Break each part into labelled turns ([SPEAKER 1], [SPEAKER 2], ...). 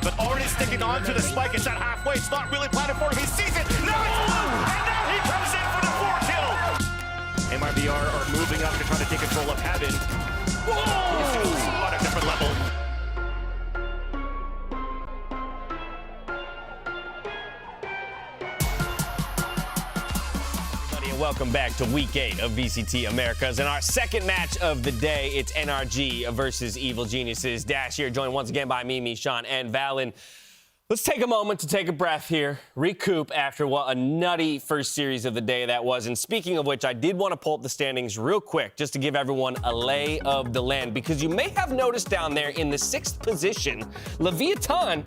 [SPEAKER 1] but already sticking on to the spike. It's at halfway. It's not really planted for him. He sees it. Now it's blue, and now he comes in for the 4-kill. MIBR are moving up to try to take control of Heaven. Whoa! On a different level.
[SPEAKER 2] Welcome back to Week 8 of VCT Americas. And our second match of the day, it's NRG versus Evil Geniuses. Dash here, joined once again by me, Sean, and Valen. Let's take a moment to take a breath here, recoup after what a nutty first series of the day that was. And speaking of which, I did want to pull up the standings real quick just to give everyone a lay of the land, because you may have noticed down there in the 6th position, Leviathan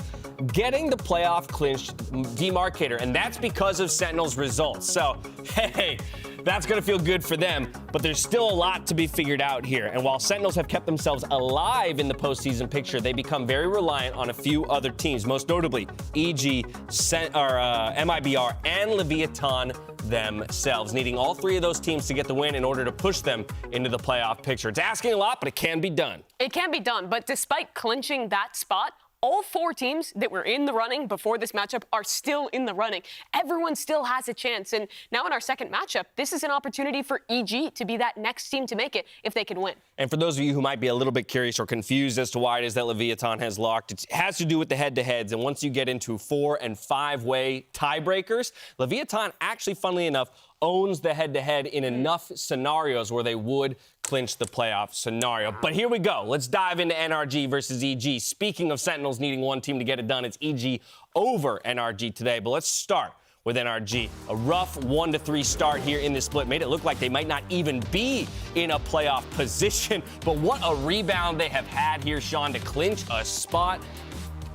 [SPEAKER 2] getting the playoff clinch demarcator, and that's because of Sentinel's results. So, hey, that's going to feel good for them, but there's still a lot to be figured out here. And while Sentinels have kept themselves alive in the postseason picture, they become very reliant on a few other teams, most notably EG, MIBR, and Leviathan themselves, needing all 3 of those teams to get the win in order to push them into the playoff picture. It's asking a lot, but it can be done.
[SPEAKER 3] It can be done, but despite clinching that spot, all 4 teams that were in the running before this matchup are still in the running. Everyone still has a chance. And now in our second matchup, this is an opportunity for EG to be that next team to make it if they can win.
[SPEAKER 2] And for those of you who might be a little bit curious or confused as to why it is that Leviathan has locked, it has to do with the head-to-heads. And once you get into 4- and 5-way tiebreakers, Leviathan actually, funnily enough, owns the head-to-head in enough scenarios where they would clinch the playoff scenario. But here we go. Let's dive into NRG versus EG. Speaking of Sentinels needing one team to get it done, it's EG over NRG today. But let's start with NRG. A rough 1-3 start here in this split made it look like they might not even be in a playoff position. But what a rebound they have had here, Sean, to clinch a spot,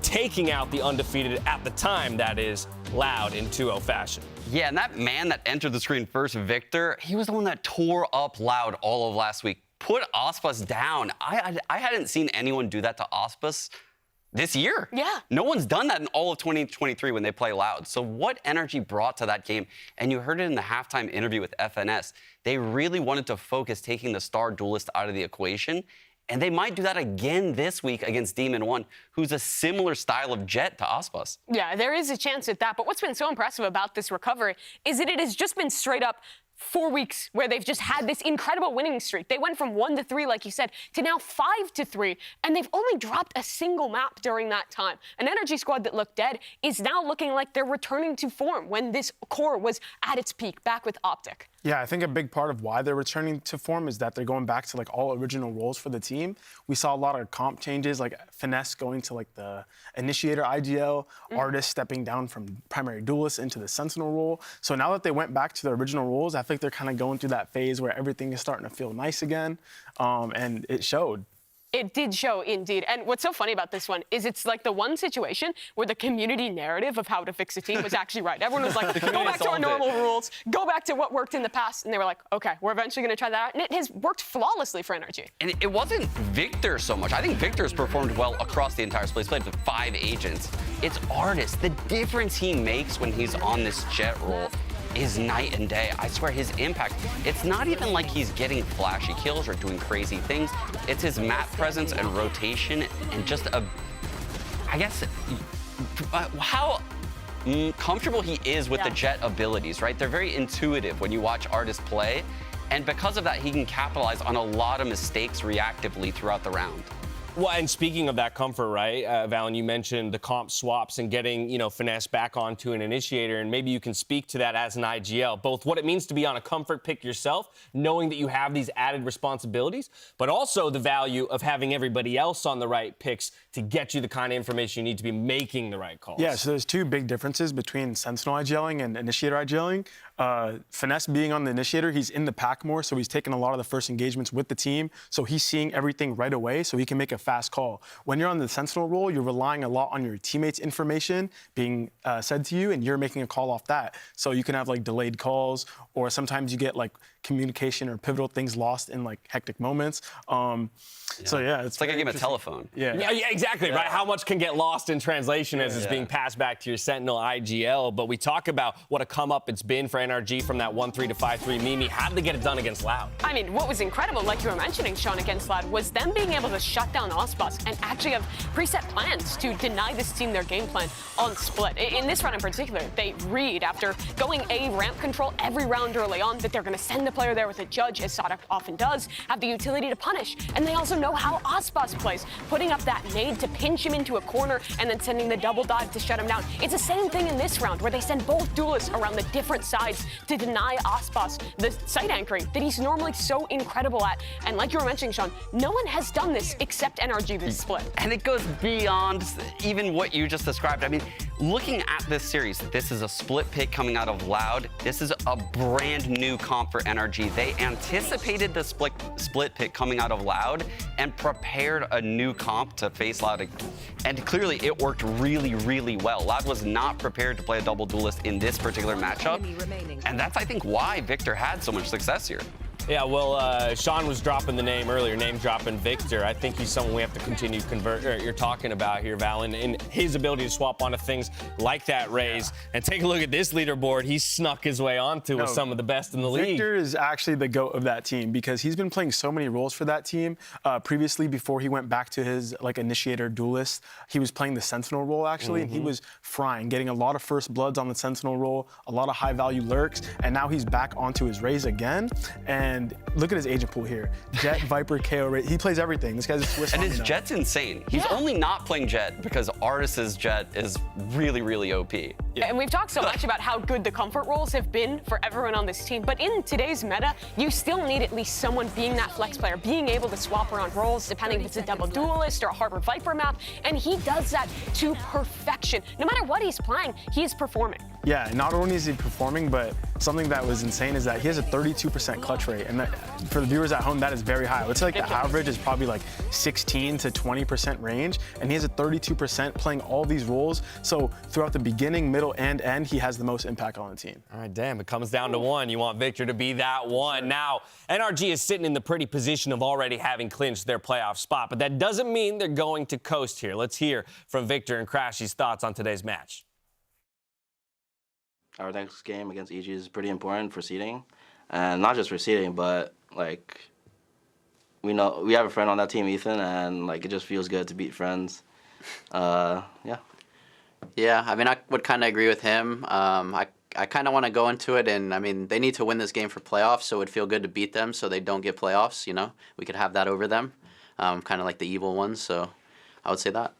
[SPEAKER 2] taking out the undefeated at the time, that is, Loud in 2-0 fashion.
[SPEAKER 4] Yeah, and that man that entered the screen first, Victor, he was the one that tore up Loud all of last week. Put Auspus down. I hadn't seen anyone do that to Auspus this year.
[SPEAKER 3] Yeah.
[SPEAKER 4] No one's done that in all of 2023 when they play Loud. So what NRG brought to that game, and you heard it in the halftime interview with FNS, they really wanted to focus taking the star duelist out of the equation. And they might do that again this week against Demon One, who's a similar style of jet to Auspus.
[SPEAKER 3] Yeah, there is a chance at that. But what's been so impressive about this recovery is that it has just been straight up 4 weeks where they've just had this incredible winning streak. They went from 1-3, like you said, to now 5-3, and they've only dropped a single map during that time. An NRG squad that looked dead is now looking like they're returning to form when this core was at its peak, back with Optic.
[SPEAKER 5] Yeah, I think a big part of why they're returning to form is that they're going back to like all original roles for the team. We saw a lot of comp changes, like Finesse going to like the initiator IGL, Artist stepping down from primary duelist into the sentinel role. So now that they went back to their original roles, I think they're kind of going through that phase where everything is starting to feel nice again, and it showed.
[SPEAKER 3] It did show, indeed. And what's so funny about this one is it's like the one situation where the community narrative of how to fix a team was actually right. Everyone was like, go back to our normal rules, go back to what worked in the past. And they were like, okay, we're eventually going to try that out. And it has worked flawlessly for NRG.
[SPEAKER 4] And it wasn't Victor so much. I think Victor's performed well across the entire split. He's played with 5 agents. It's Artist. The difference he makes when he's on this jet role is night and day. I swear his impact, it's not even like he's getting flashy kills or doing crazy things. It's his map presence and rotation and just I guess, how comfortable he is with the jet abilities, right? They're very intuitive when you watch Artist play. And because of that, he can capitalize on a lot of mistakes reactively throughout the round.
[SPEAKER 2] Well, and speaking of that comfort, right, Valen, you mentioned the comp swaps and getting, Finesse back onto an initiator, and maybe you can speak to that as an IGL, both what it means to be on a comfort pick yourself, knowing that you have these added responsibilities, but also the value of having everybody else on the right picks to get you the kind of information you need to be making the right calls.
[SPEAKER 5] Yeah, so there's 2 big differences between Sentinel IGLing and Initiator IGLing. Finesse being on the Initiator, he's in the pack more, so he's taking a lot of the first engagements with the team, so he's seeing everything right away, so he can make a fast call. When you're on the Sentinel role, you're relying a lot on your teammates' information being said to you, and you're making a call off that. So you can have like delayed calls, or sometimes you get like communication or pivotal things lost in like hectic moments. So yeah,
[SPEAKER 4] It's like a game of telephone.
[SPEAKER 2] Yeah, exactly, right? How much can get lost in translation as it's being passed back to your Sentinel IGL? But we talk about what a come-up it's been for NRG from that 1-3 to 5-3 Mimi. How did they get it done against Loud?
[SPEAKER 3] I mean, what was incredible, like you were mentioning, Sean, against Loud, was them being able to shut down Ospas and actually have preset plans to deny this team their game plan on split. In this round in particular, they read, after going A ramp control every round early on, that they're going to send the player there with a judge, as Sada often does, have the utility to punish. And they also know how Ospas plays, putting up that nade to pinch him into a corner and then sending the double dive to shut him down. It's the same thing in this round, where they send both duelists around the different sides to deny Ospas the site anchoring that he's normally so incredible at. And like you were mentioning, Sean, no one has done this except NRG this split.
[SPEAKER 4] And it goes beyond even what you just described. I mean, looking at this series, this is a split pick coming out of Loud. This is a brand new comp for NRG. They anticipated the split pick coming out of Loud and prepared a new comp to face Loud. And clearly it worked really, really well. Loud was not prepared to play a double duelist in this particular matchup. And that's, I think, why Victor had so much success here.
[SPEAKER 2] Yeah, well, Sean was dropping the name earlier, name-dropping Victor. I think he's someone we have to continue you're talking about here, Val, and his ability to swap onto things like that raise. And take a look at this leaderboard. He's snuck his way onto with some of the best in the league.
[SPEAKER 5] Victor is actually the GOAT of that team because he's been playing so many roles for that team. Previously, before he went back to his initiator duelist, he was playing the Sentinel role, actually, and he was frying, getting a lot of first bloods on the Sentinel role, a lot of high-value lurks, and now he's back onto his raise again. And look at his agent pool here. Jet, Viper, KO, he plays everything. This guy's a Swiss
[SPEAKER 4] And
[SPEAKER 5] Army
[SPEAKER 4] his
[SPEAKER 5] knife.
[SPEAKER 4] Jet's insane. He's only not playing Jet because Artis's Jet is really, really OP.
[SPEAKER 3] And we've talked so much about how good the comfort roles have been for everyone on this team, but in today's meta, you still need at least someone being that flex player, being able to swap around roles depending if it's a double duelist or a Harbor Viper map, and he does that to perfection. No matter what he's playing, he is performing.
[SPEAKER 5] Yeah, not only is he performing, but something that was insane is that he has a 32% clutch rate. And that, for the viewers at home, that is very high. I would say the average is probably like 16 to 20% range. And he has a 32% playing all these roles. So throughout the beginning, middle, and end, he has the most impact on the team.
[SPEAKER 2] All right, damn, it comes down to one. You want Victor to be that one. Now, NRG is sitting in the pretty position of already having clinched their playoff spot, but that doesn't mean they're going to coast here. Let's hear from Victor and Crashy's thoughts on today's match.
[SPEAKER 6] Our next game against EG is pretty important for seeding, and not just for seeding, but like we know we have a friend on that team, Ethan, and like it just feels good to beat friends. Yeah,
[SPEAKER 7] I mean, I would kind of agree with him. I kind of want to go into it, and I mean, they need to win this game for playoffs, so it would feel good to beat them so they don't get playoffs. You know, we could have that over them, kind of like the evil ones. So I would say that.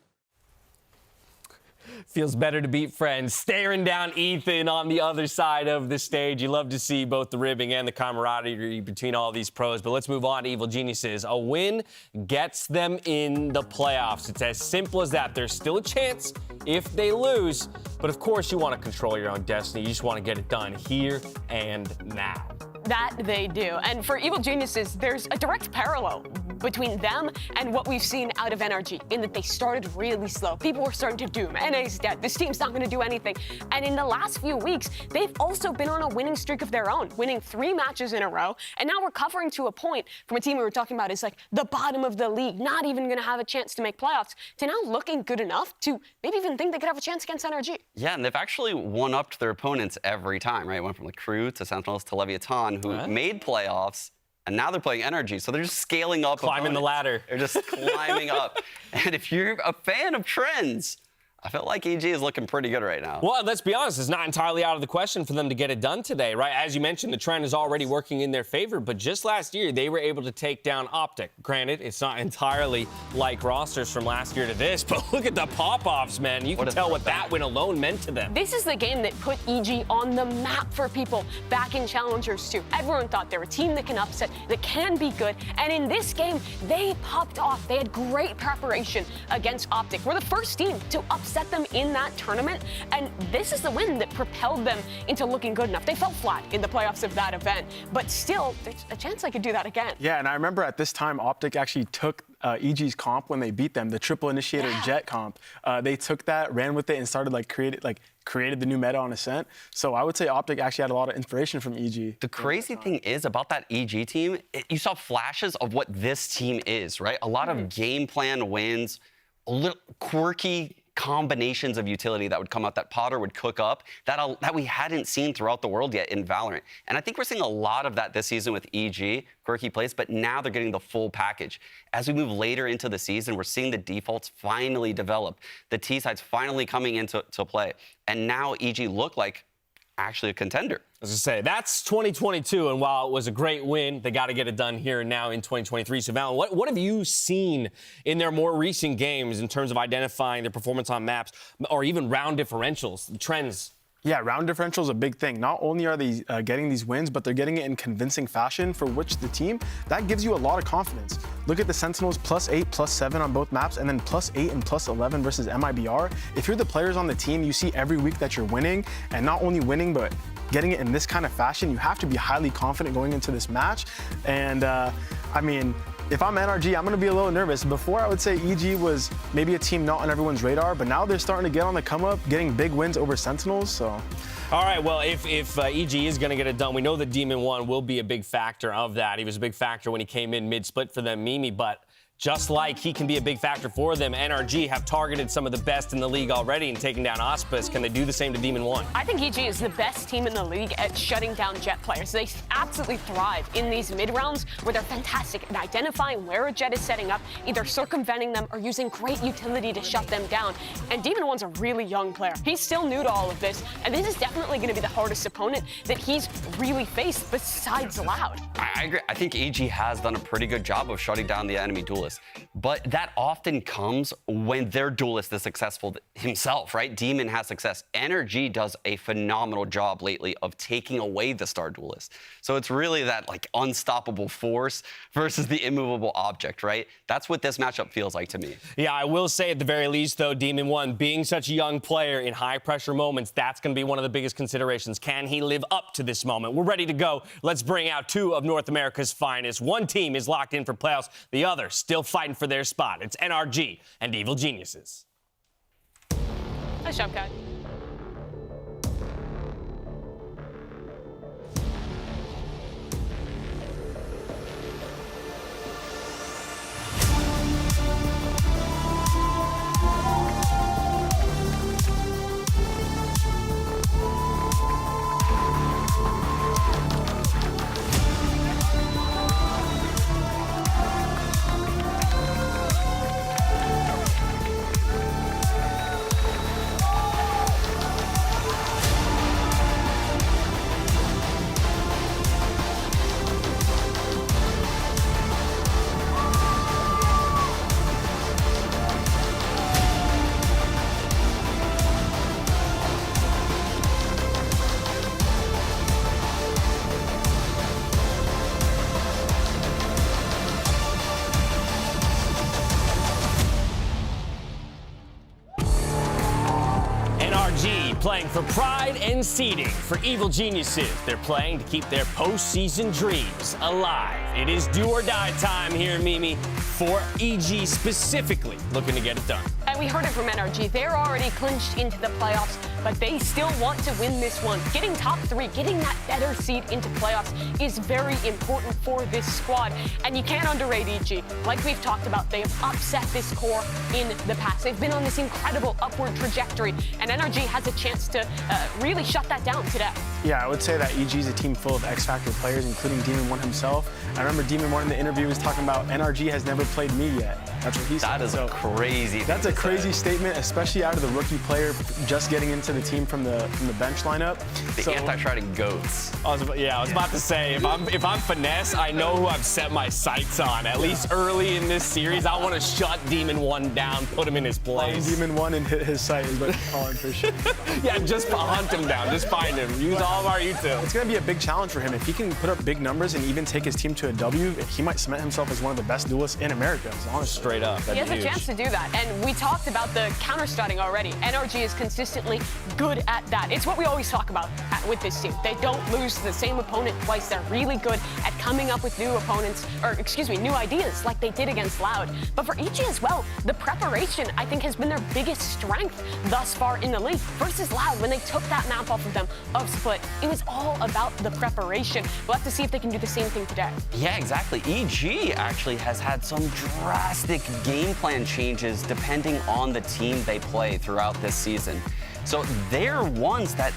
[SPEAKER 2] Feels better to beat friends. Staring down Ethan on the other side of the stage. You love to see both the ribbing and the camaraderie between all these pros. But let's move on to Evil Geniuses. A win gets them in the playoffs. It's as simple as that. There's still a chance if they lose. But of course, you want to control your own destiny. You just want to get it done here and now.
[SPEAKER 3] That they do. And for Evil Geniuses, there's a direct parallel between them and what we've seen out of NRG, in that they started really slow. People were starting to doom. NA's dead. This team's not going to do anything. And in the last few weeks, they've also been on a winning streak of their own, winning 3 matches in a row. And now recovering to a point from a team we were talking about is like the bottom of the league, not even going to have a chance to make playoffs, to now looking good enough to maybe even think they could have a chance against NRG.
[SPEAKER 4] Yeah, and they've actually one-upped their opponents every time, right? Went from like Crew to Sentinels to Leviathan, who made playoffs, and now they're playing NRG, so they're just scaling up.
[SPEAKER 2] Climbing the ladder.
[SPEAKER 4] They're just climbing up. And if you're a fan of trends, I feel like EG is looking pretty good right now.
[SPEAKER 2] Well, let's be honest, it's not entirely out of the question for them to get it done today, right? As you mentioned, the trend is already working in their favor, but just last year, they were able to take down Optic. Granted, it's not entirely like rosters from last year to this, but look at the pop-offs, man. You can tell what that win alone meant to them.
[SPEAKER 3] This is the game that put EG on the map for people back in Challengers 2. Everyone thought they're a team that can upset, that can be good, and in this game, they popped off. They had great preparation against Optic. We're the first team to upset them in that tournament, and this is the win that propelled them into looking good enough. They fell flat in the playoffs of that event, but still, there's a chance they could do that again.
[SPEAKER 5] Yeah, and I remember at this time, Optic actually took EG's comp when they beat them, the triple initiator jet comp. They took that, ran with it, and started created the new meta on Ascent. So I would say Optic actually had a lot of inspiration from EG.
[SPEAKER 4] The crazy thing is about that EG team, you saw flashes of what this team is, right? A lot of game plan wins, a little quirky combinations of utility that would come out that Potter would cook up that we hadn't seen throughout the world yet in Valorant. And I think we're seeing a lot of that this season with EG, quirky plays, but now they're getting the full package. As we move later into the season, we're seeing the defaults finally develop, the T-sides finally coming into play. And now EG look like actually a contender.
[SPEAKER 2] As I say, that's 2022, and while it was a great win, they got to get it done here and now in 2023. So, Val, what have you seen in their more recent games in terms of identifying their performance on maps or even round differentials, the trends?
[SPEAKER 5] Yeah, round differential is a big thing. Not only are they getting these wins, but they're getting it in convincing fashion, for which the team, that gives you a lot of confidence. Look at the Sentinels +8, +7 on both maps, and then +8 and +11 versus MIBR. If you're the players on the team, you see every week that you're winning, and not only winning, but getting it in this kind of fashion. You have to be highly confident going into this match. And I mean, if I'm NRG, I'm going to be a little nervous. Before, I would say EG was maybe a team not on everyone's radar, but now they're starting to get on the come up, getting big wins over Sentinels. So,
[SPEAKER 2] all right, well, if EG is going to get it done, we know that Demon1 will be a big factor of that. He was a big factor when he came in mid-split for them, Mimi, but just like he can be a big factor for them, NRG have targeted some of the best in the league already and taking down Auspice. Can they do the same to Demon1?
[SPEAKER 3] I think EG is the best team in the league at shutting down Jet players. They absolutely thrive in these mid-rounds where they're fantastic at identifying where a Jet is setting up, either circumventing them or using great utility to shut them down. And Demon1's a really young player. He's still new to all of this, and this is definitely going to be the hardest opponent that he's really faced besides Loud.
[SPEAKER 4] I agree. I think EG has done a pretty good job of shutting down the enemy duelist. But that often comes when their duelist is successful himself, right? Demon has success. NRG does a phenomenal job lately of taking away the star duelist. So it's really that like unstoppable force versus the immovable object, right? That's what this matchup feels like to me.
[SPEAKER 2] Yeah, I will say at the very least, though, Demon1 being such a young player in high-pressure moments, that's going to be one of the biggest considerations. Can he live up to this moment? We're ready to go. Let's bring out two of North America's finest. One team is locked in for playoffs. The other still fighting for their spot. It's NRG and Evil Geniuses.
[SPEAKER 3] Nice job, guys.
[SPEAKER 2] Playing for pride and seeding. For Evil Geniuses, they're playing to keep their postseason dreams alive. It is do or die time here, Mimi, for EG specifically looking to get it done.
[SPEAKER 3] And we heard it from NRG. They're already clinched into the playoffs, but they still want to win this one. Getting top 3, getting that better seed into playoffs is very important for this squad. And you can't underrate EG. Like we've talked about, they have upset this core in the past. They've been on this incredible upward trajectory, and NRG has a chance to really shut that down today.
[SPEAKER 5] Yeah, I would say that EG is a team full of X-Factor players, including Demon1 himself. I remember Demon1 in the interview was talking about NRG has never played me yet. That's what he said.
[SPEAKER 4] That is a crazy thing.
[SPEAKER 5] That's a crazy statement, especially out of the rookie player just getting into the team from the bench lineup.
[SPEAKER 4] The anti-sharding goats.
[SPEAKER 2] I was about to say, if I'm finesse, I know who I've set my sights on. At least early in this series, I want to shut Demon1 down, put him in his place.
[SPEAKER 5] Demon1 and hit his sight is what you're calling for sure.
[SPEAKER 2] Yeah, just hunt him down. Just find him. Use all of our util.
[SPEAKER 5] It's going to be a big challenge for him. If he can put up big numbers and even take his team to a W, he might cement himself as one of the best duelists in America. Honestly.
[SPEAKER 2] straight up.
[SPEAKER 3] He has a chance to do that. And we talked about the counter-starting already. NRG is consistently good at that. It's what we always talk about with this team. They don't lose to the same opponent twice. They're really good at coming up with new opponents, or excuse me, new ideas like they did against Loud. But for EG as well, the preparation, I think, has been their biggest strength thus far in the league. Versus Loud, when they took that map off of them of Split, it was all about the preparation. We'll have to see if they can do the same thing today.
[SPEAKER 4] Yeah, exactly. EG actually has had some drastic game plan changes depending on the team they play throughout this season. So they're ones that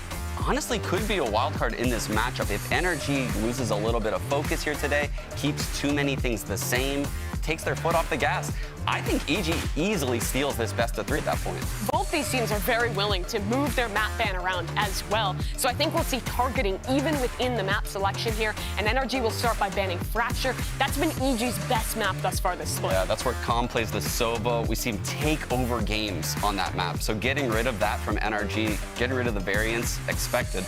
[SPEAKER 4] honestly could be a wild card in this matchup. If NRG loses a little bit of focus here today, keeps too many things the same, takes their foot off the gas, I think EG easily steals this best of 3 at that point.
[SPEAKER 3] Both these teams are very willing to move their map ban around as well. So I think we'll see targeting even within the map selection here. And NRG will start by banning Fracture. That's been EG's best map thus far this split.
[SPEAKER 4] Yeah, that's where Com plays the Sova. We see him take over games on that map. So getting rid of that from NRG, getting rid of the variance, expected.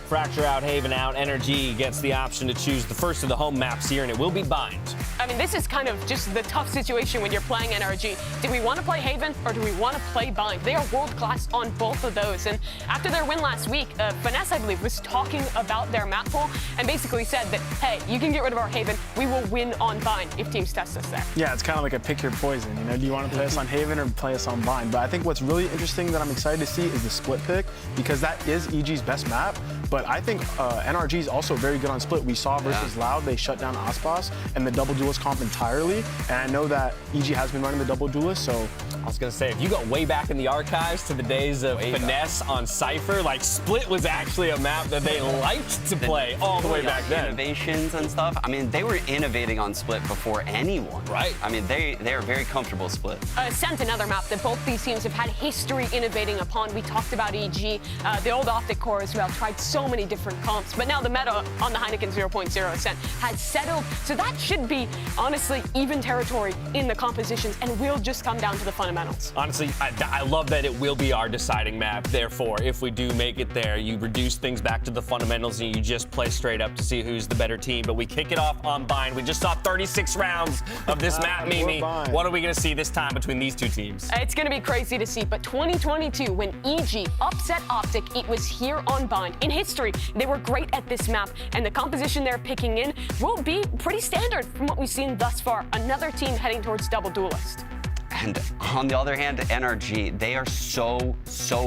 [SPEAKER 2] Fracture out, Haven out. NRG gets the option to choose the first of the home maps here, and it will be Bind.
[SPEAKER 3] I mean, this is kind of just the tough situation when you're playing NRG. Do we want to play Haven or do we want to play Bind? They are world class on both of those. And after their win last week, Finesse, I believe, was talking about their map pool and basically said that, hey, you can get rid of our Haven. We will win on Bind if teams test us there.
[SPEAKER 5] Yeah, it's kind of like a pick your poison. You know, do you want to play us on Haven or play us on Bind? But I think what's really interesting that I'm excited to see is the Split pick, because that is EG's best map. But I think NRG is also very good on Split. We saw versus Loud, they shut down Aspas and the double duelist comp entirely. And I know that EG has been running the double duelist, so.
[SPEAKER 2] I was going to say, if you go way back in the archives to the days of Finesse on Cypher, like Split was actually a map that they liked to play all the way back then.
[SPEAKER 4] Innovations and stuff. I mean, they were innovating on Split before anyone.
[SPEAKER 2] Right.
[SPEAKER 4] I mean, they are very comfortable Split.
[SPEAKER 3] Ascent, another map that both these teams have had history innovating upon. We talked about EG, the old Optic Core as well, tried so many different comps, but now the meta on the Heineken 0.0 Ascent has settled, so that should be, honestly, even territory in the compositions, and will just come down to the fundamentals.
[SPEAKER 2] Honestly, I love that it will be our deciding map. Therefore, if we do make it there, you reduce things back to the fundamentals and you just play straight up to see who's the better team. But we kick it off on Bind. We just saw 36 rounds of this map, Mimi. What are we going to see this time between these two teams?
[SPEAKER 3] It's going to be crazy to see, but 2022, when EG upset Optic, it was here on Bind. In history, they were great at this map, and the composition they're picking in will be pretty standard from what we've seen thus far. Another team heading towards double duelist.
[SPEAKER 4] And on the other hand, NRG, they are so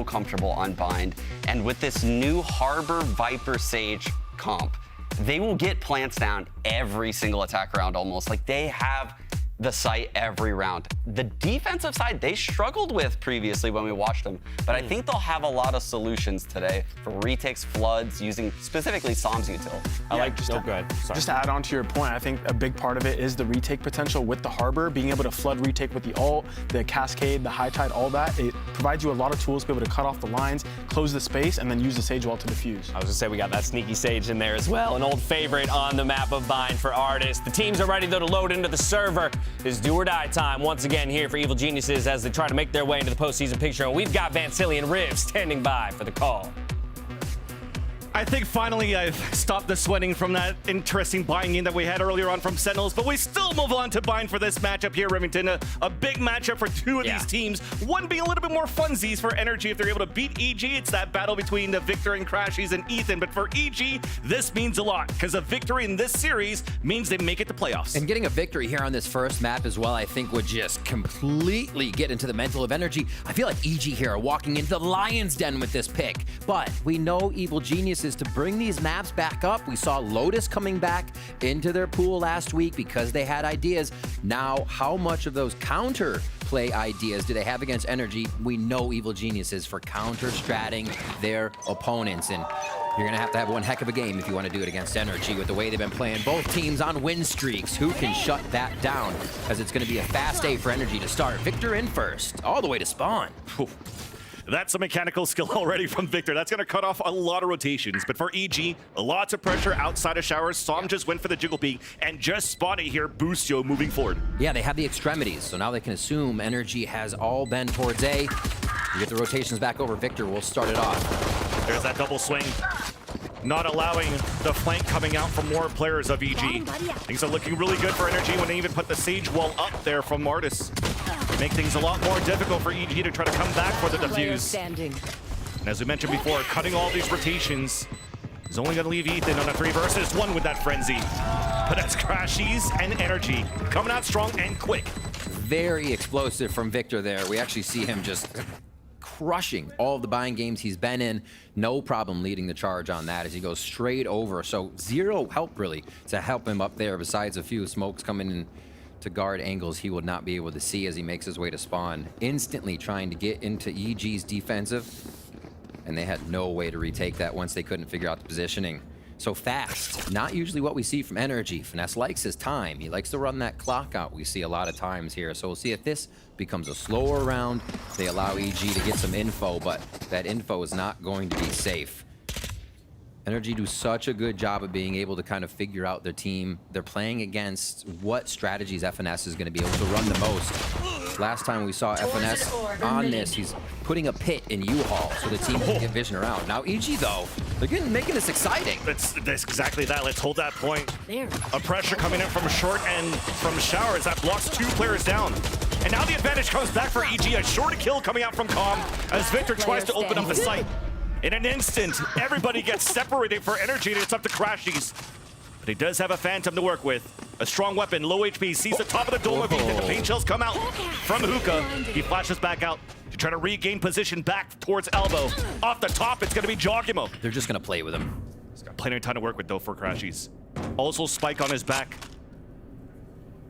[SPEAKER 4] comfortable on Bind. And with this new Harbor Viper Sage comp, they will get plants down every single attack round almost. Like, they have the site every round. The defensive side, they struggled with previously when we watched them, but I think they'll have a lot of solutions today for retakes, floods, using specifically Psalm's util.
[SPEAKER 5] Just to add on to your point, I think a big part of it is the retake potential with the Harbor, being able to flood retake with the ult, the Cascade, the High Tide, all that. It provides you a lot of tools to be able to cut off the lines, close the space, and then use the Sage Wall to defuse.
[SPEAKER 2] I was gonna say, we got that sneaky Sage in there as well, an old favorite on the map of Bind for Artist. The teams are ready though to load into the server. It's do or die time once again here for Evil Geniuses as they try to make their way into the postseason picture. And we've got Vancilli and Riv standing by for the call.
[SPEAKER 1] I think finally I've stopped the sweating from that interesting buying in that we had earlier on from Sentinels, but we still move on to Bind for this matchup here, Remington. A big matchup for two of these teams. One being a little bit more funsies for NRG if they're able to beat EG. It's that battle between the Victor and Crashies and Ethan, but for EG, this means a lot because a victory in this series means they make it to playoffs.
[SPEAKER 8] And getting a victory here on this first map as well, I think would just completely get into the mental of NRG. I feel like EG here are walking into the Lion's Den with this pick, but we know Evil Geniuses to bring these maps back up. We saw Lotus coming back into their pool last week because they had ideas. Now, how much of those counter play ideas do they have against NRG? We know Evil Geniuses for counter-stratting their opponents, and you're gonna have one heck of a game if you want to do it against NRG with the way they've been playing both teams on win streaks. Who can shut that down? As it's gonna be a fast day for NRG to start. Victor in first, all the way to spawn.
[SPEAKER 1] That's a mechanical skill already from Victor. That's going to cut off a lot of rotations. But for EG, lots of pressure outside of showers. Som just went for the jiggle peek and just spotted here Boostio moving forward.
[SPEAKER 8] Yeah, they have the extremities, so now they can assume NRG has all been towards A. You get the rotations back over. Victor will start it off.
[SPEAKER 1] There's that double swing. not allowing the flank coming out from more players of EG. Things are looking really good for NRG when they even put the Sage Wall up there from Artis. Make things a lot more difficult for EG to try to come back for the defuse. And as we mentioned before, cutting all these rotations is only going to leave Ethan on a 3 versus 1 with that frenzy. But that's Crashies and NRG coming out strong and quick.
[SPEAKER 8] Very explosive from Victor there. We actually see him just crushing all of the buying games he's been in. No problem leading the charge on that as he goes straight over. So zero help really to help him up there besides a few smokes coming in to guard angles he would not be able to see as he makes his way to spawn. Instantly trying to get into EG's defensive, and they had no way to retake that once they couldn't figure out the positioning. So fast, not usually what we see from NRG. Finesse likes his time. He likes to run that clock out we see a lot of times here. So we'll see if this becomes a slower round. They allow EG to get some info, but that info is not going to be safe. NRG do such a good job of being able to kind of figure out their team. They're playing against what strategies FNS is going to be able to run the most. Last time we saw FNS on this, he's putting a pit in U-Haul so the team can get vision around. Now EG though, they're making this exciting.
[SPEAKER 1] That's exactly that. Let's hold that point. A pressure coming in from short and from showers that blocks 2 players down. And now the advantage comes back for EG. A short kill coming out from Calm as Victor tries to open up the site. In an instant, everybody gets separated for NRG, and it's up to Crashies. But he does have a Phantom to work with. A strong weapon, low HP, sees the top of the dome of Ethan. The paint shells come out from Hookah. He flashes back out to try to regain position back towards Elbow. Off the top, it's going to be Jogimo.
[SPEAKER 8] They're just going to play with him.
[SPEAKER 1] He's got plenty of time to work with, though, for Crashies. Also, Spike on his back.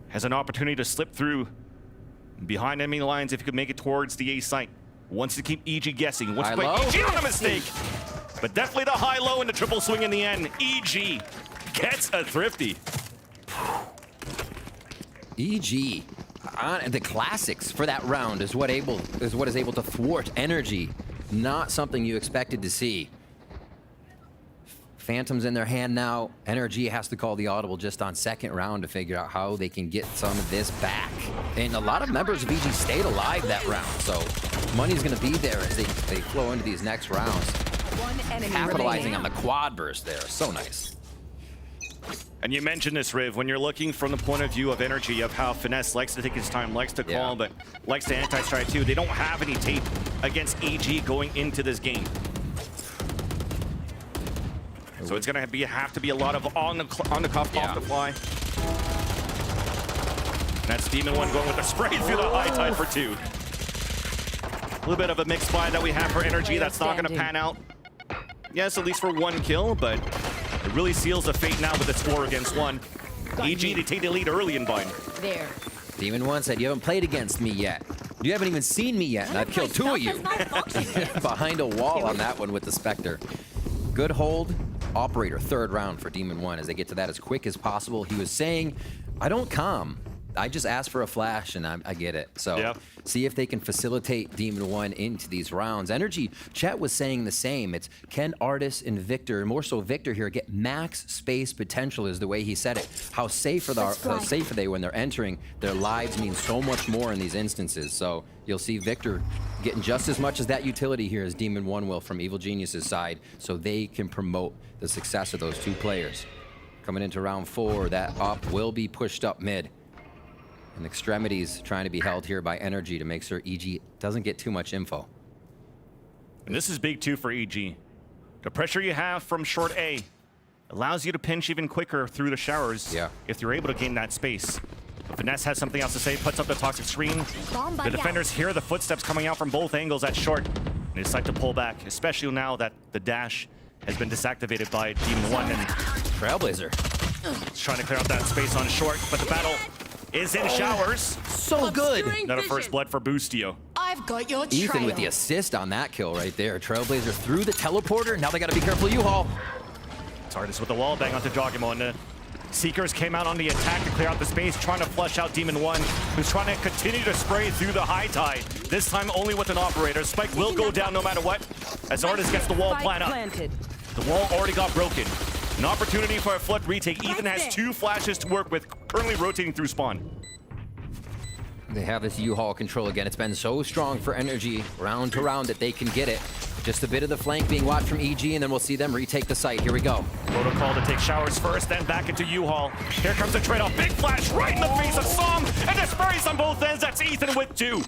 [SPEAKER 1] Has an opportunity to slip through behind enemy lines if he could make it towards the A site. Wants to keep EG guessing. Wants to play EG on a mistake. But definitely the high-low and the triple swing in the end. EG gets a thrifty.
[SPEAKER 8] EG on the classics for that round is what is able to thwart NRG. Not something you expected to see. Phantoms in their hand now. NRG has to call the audible just on second round to figure out how they can get some of this back. And a lot of members of EG stayed alive that round, so money's going to be there as they flow into these next rounds. Capitalizing on the quad burst there. So nice.
[SPEAKER 1] And you mentioned this, Riv, when you're looking from the point of view of NRG, of how Finesse likes to take his time, likes to call, but likes to anti-strike too. They don't have any tape against EG going into this game. So it's gonna have to be a lot of on the cuff, off the fly. That's Demon 1 going with a spray through the high tide for 2. A little bit of a mixed buy that we have for NRG. That's not gonna pan out. Yes, at least for 1 kill, but it really seals the fate now with the score against 1. EG to take the lead early in bind.
[SPEAKER 9] There.
[SPEAKER 8] Demon 1 said, "You haven't played against me yet. You haven't even seen me yet, and I've killed 2 of you." Behind a wall on that one with the Spectre. Good hold. Operator, 3rd round for Demon 1 as they get to that as quick as possible. He was saying, I don't calm. I just ask for a flash and I get it. So see if they can facilitate Demon 1 into these rounds. NRG, Chet was saying the same. It's can Artis and Victor, more so Victor here, get max space potential is the way he said it. How safe are they when they're entering? Their lives mean so much more in these instances. So you'll see Victor getting just as much as that utility here as Demon 1 will from Evil Genius's side, so they can promote the success of those 2 players. Coming into round 4, that op will be pushed up mid. And extremities trying to be held here by NRG to make sure EG doesn't get too much info.
[SPEAKER 1] And this is big too for EG. The pressure you have from short A allows you to pinch even quicker through the showers if you're able to gain that space. Finesse has something else to say, puts up the toxic screen. The defenders hear the footsteps coming out from both angles at short. And they decide to pull back, especially now that the dash has been desactivated by Demon 1. And
[SPEAKER 8] Trailblazer
[SPEAKER 1] is trying to clear out that space on short, but the battle is in showers.
[SPEAKER 8] So good.
[SPEAKER 1] Not a first blood for Boostio.
[SPEAKER 9] I've got your trail.
[SPEAKER 8] Ethan with the assist on that kill right there. Trailblazer through the teleporter. Now they got to be careful, U-Haul.
[SPEAKER 1] It's Artis with the wall bang onto Jogimo, and the Seekers came out on the attack to clear out the space, trying to flush out Demon 1, who's trying to continue to spray through the high tide. This time only with an operator. Spike will go down no matter what, as Artis gets the wall plant up. The wall already got broken. An opportunity for a flood retake. Ethan has 2 flashes to work with, currently rotating through spawn.
[SPEAKER 8] They have this U-Haul control again. It's been so strong for NRG round to round that they can get it. Just a bit of the flank being watched from EG, and then we'll see them retake the site. Here we go.
[SPEAKER 1] Protocol to take showers first, then back into U-Haul. Here comes the trade-off. Big flash right in the face of Som, and there's sprays on both ends. That's Ethan with 2.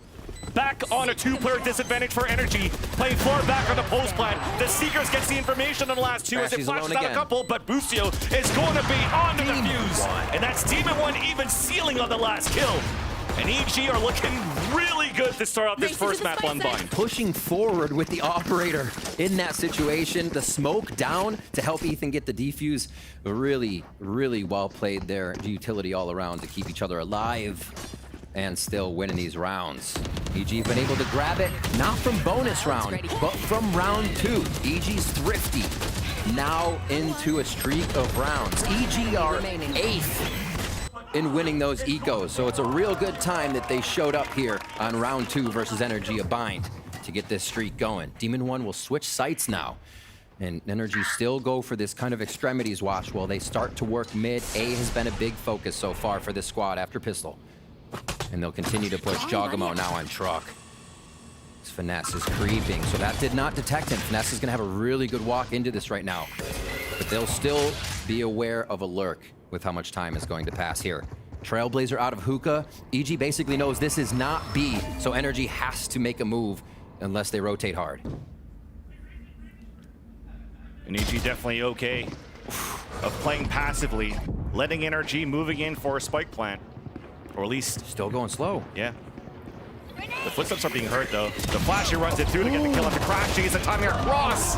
[SPEAKER 1] Back on a 2-player disadvantage for NRG. Playing far back on the post plant. The Seekers gets the information on the last 2 as it flashes out a couple, but Bustio is going to be on the defuse. And that's Demon1 even sealing on the last kill. And EG are looking really good to start out this first map on Bind.
[SPEAKER 8] Pushing forward with the operator in that situation. The smoke down to help Ethan get the defuse. Really, really well played there. The utility all around to keep each other alive and still winning these rounds. EG been able to grab it, not from bonus round, but from round 2. EG's thrifty. Now into a streak of rounds. EG are 8th in winning those ecos, so it's a real good time that they showed up here on round 2 versus NRG of Bind to get this streak going. Demon1 will switch sites now, and NRG still go for this kind of extremities watch while they start to work mid. A has been a big focus so far for this squad after Pistol, and they'll continue to push Jogamo now on Truck. This Finesse is creeping, so that did not detect him. Finesse is gonna have a really good walk into this right now, but they'll still be aware of a lurk with how much time is going to pass here. Trailblazer out of hookah. EG basically knows this is not B, so NRG has to make a move unless they rotate hard.
[SPEAKER 1] And EG definitely okay of playing passively, letting NRG moving in for a spike plant. Or at least...
[SPEAKER 8] Still going slow.
[SPEAKER 1] Yeah. The footsteps are being heard, though. The flash, he runs it through to get the kill on the crash. He's a time here cross.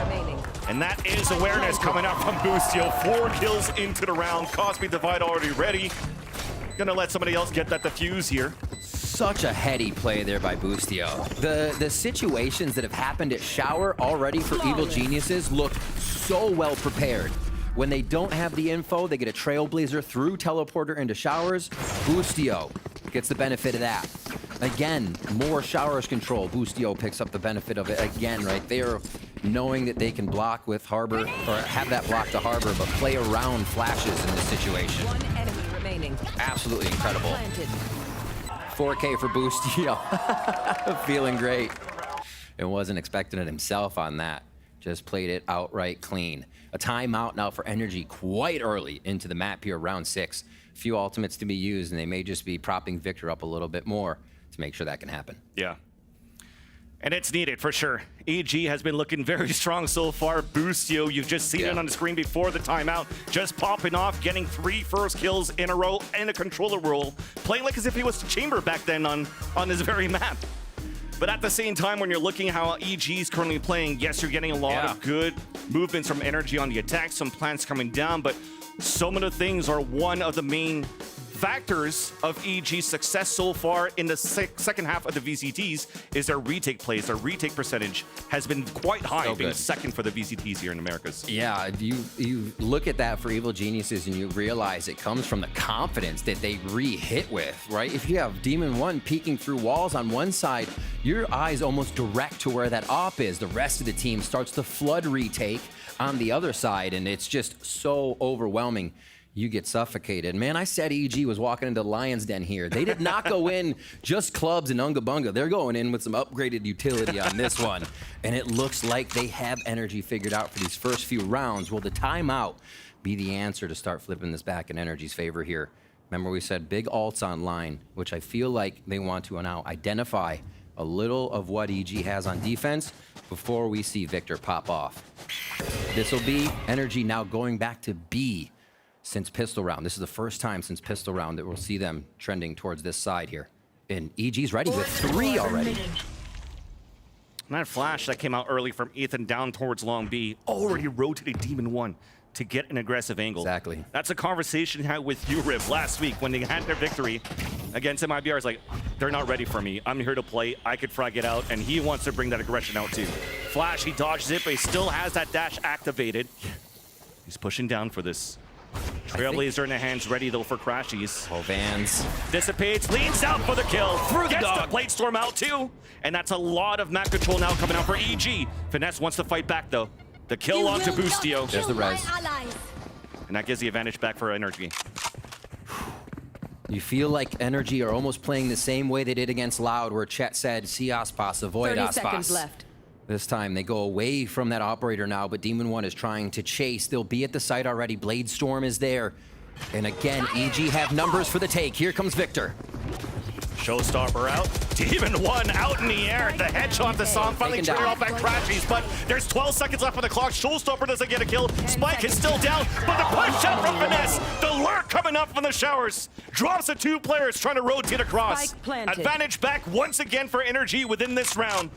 [SPEAKER 1] And that is awareness coming up from Bustio. 4 kills into the round. Cosby Divide already ready. Gonna let somebody else get that defuse here.
[SPEAKER 8] Such a heady play there by Bustio. The situations that have happened at Shower already for Evil Geniuses look so well prepared. When they don't have the info, they get a Trailblazer through Teleporter into Showers. Bustio gets the benefit of that. Again, more Showers control. Bustio picks up the benefit of it again right there, knowing that they can block with Harbor, or have that block to Harbor, but play around flashes in this situation.
[SPEAKER 9] 1 enemy remaining.
[SPEAKER 8] Absolutely incredible.
[SPEAKER 9] Planted.
[SPEAKER 8] 4K for Bustio. Feeling great. And wasn't expecting it himself on that. Just played it outright clean. A timeout now for NRG quite early into the map here, round 6. A few ultimates to be used, and they may just be propping Victor up a little bit more to make sure that can happen.
[SPEAKER 1] Yeah. And it's needed for sure. EG has been looking very strong so far. Bustio, you've just seen it on the screen before the timeout, just popping off, getting 3 first kills in a row in a controller role, playing like as if he was Chamber back then on this very map. But at the same time, when you're looking how EG is currently playing, yes, you're getting a lot of good movements from NRG on the attack, some plants coming down, but some of the things are one of the main factors of EG's success so far in the second half of the VCTs is their retake plays. Their retake percentage has been quite high, being second for the VCTs here in Americas.
[SPEAKER 8] Yeah, you look at that for Evil Geniuses and you realize it comes from the confidence that they re-hit with, right? If you have Demon1 peeking through walls on one side, your eyes almost direct to where that op is. The rest of the team starts to flood retake on the other side, and it's just so overwhelming. You get suffocated. Man, I said EG was walking into the Lion's Den here. They did not go in just clubs and Unga Bunga. They're going in with some upgraded utility on this one. And it looks like they have NRG figured out for these first few rounds. Will the timeout be the answer to start flipping this back in NRG's favor here? Remember we said big ults online, which I feel like they want to now identify a little of what EG has on defense before we see Victor pop off. This will be NRG now going back to B since Pistol Round. This is the first time since Pistol Round that we'll see them trending towards this side here. And EG's ready with 3 already.
[SPEAKER 1] And that flash that came out early from Ethan down towards Long B already rotated Demon1 to get an aggressive angle.
[SPEAKER 8] Exactly.
[SPEAKER 1] That's a conversation I had with Urib last week when they had their victory against MIBR. It's like, they're not ready for me. I'm here to play. I could frag it out, and he wants to bring that aggression out too. Flash, he dodges it, but he still has that dash activated. He's pushing down for this. Trailblazer in the hands, ready though for crashies.
[SPEAKER 8] Oh, Vans.
[SPEAKER 1] Dissipates, leans out for the kill. Gets the Blade Storm out too. And that's a lot of map control now coming out for EG. Finesse wants to fight back though. The kill onto Bustio.
[SPEAKER 8] There's the res.
[SPEAKER 1] And that gives the advantage back for NRG.
[SPEAKER 8] You feel like NRG are almost playing the same way they did against Loud, where Chet said, "Si aspas, avoid
[SPEAKER 9] 30
[SPEAKER 8] aspas."
[SPEAKER 9] seconds left.
[SPEAKER 8] This time they go away from that operator now, but Demon One is trying to chase. They'll be at the site already. Blade Storm is there. And again, EG have numbers for the take. Here comes Victor.
[SPEAKER 1] Showstopper out. Demon One out in the air. The headshot to Som finally triggered off that Crashies, but there's 12 seconds left on the clock. Showstopper doesn't get a kill. Spike is still down, but the push out from Finesse. The lurk coming up from the showers. Drops the 2 players trying to rotate across. Advantage back once again for NRG within this round.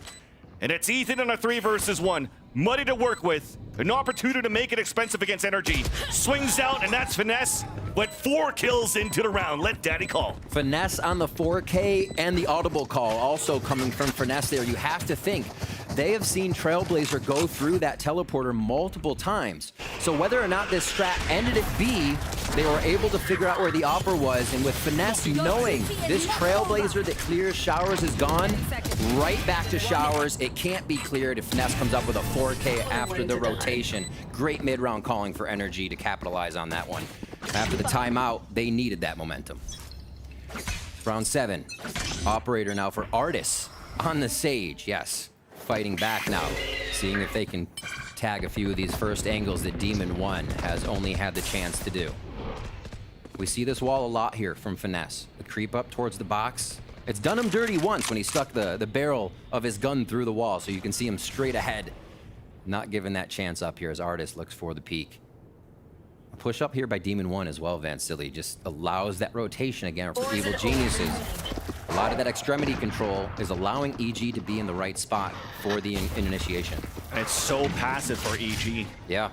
[SPEAKER 1] And it's Ethan in a 3 versus 1. Muddy to work with. An opportunity to make it expensive against NRG. Swings out, and that's Finesse. But 4 kills into the round. Let Daddy call.
[SPEAKER 8] Finesse on the 4K and the audible call also coming from Finesse there. You have to think they have seen Trailblazer go through that teleporter multiple times. So whether or not this strat ended at B, they were able to figure out where the Opera was. And with Finesse knowing this Trailblazer that clears Showers is gone, right back to Showers. It can't be cleared if Finesse comes up with a 4K after the rotation. Great mid-round calling for NRG to capitalize on that one. After the timeout, they needed that momentum. Round 7. Operator now for Artis on the Sage. Yes, fighting back now. Seeing if they can tag a few of these first angles that Demon One has only had the chance to do. We see this wall a lot here from Finesse. The creep up towards the box. It's done him dirty once when he stuck the barrel of his gun through the wall, so you can see him straight ahead. Not given that chance up here as Artis looks for the peak. A push up here by Demon One as well, Vansili, just allows that rotation again for Evil Geniuses. A lot of that extremity control is allowing EG to be in the right spot for the initiation.
[SPEAKER 1] And it's so passive for EG.
[SPEAKER 8] Yeah.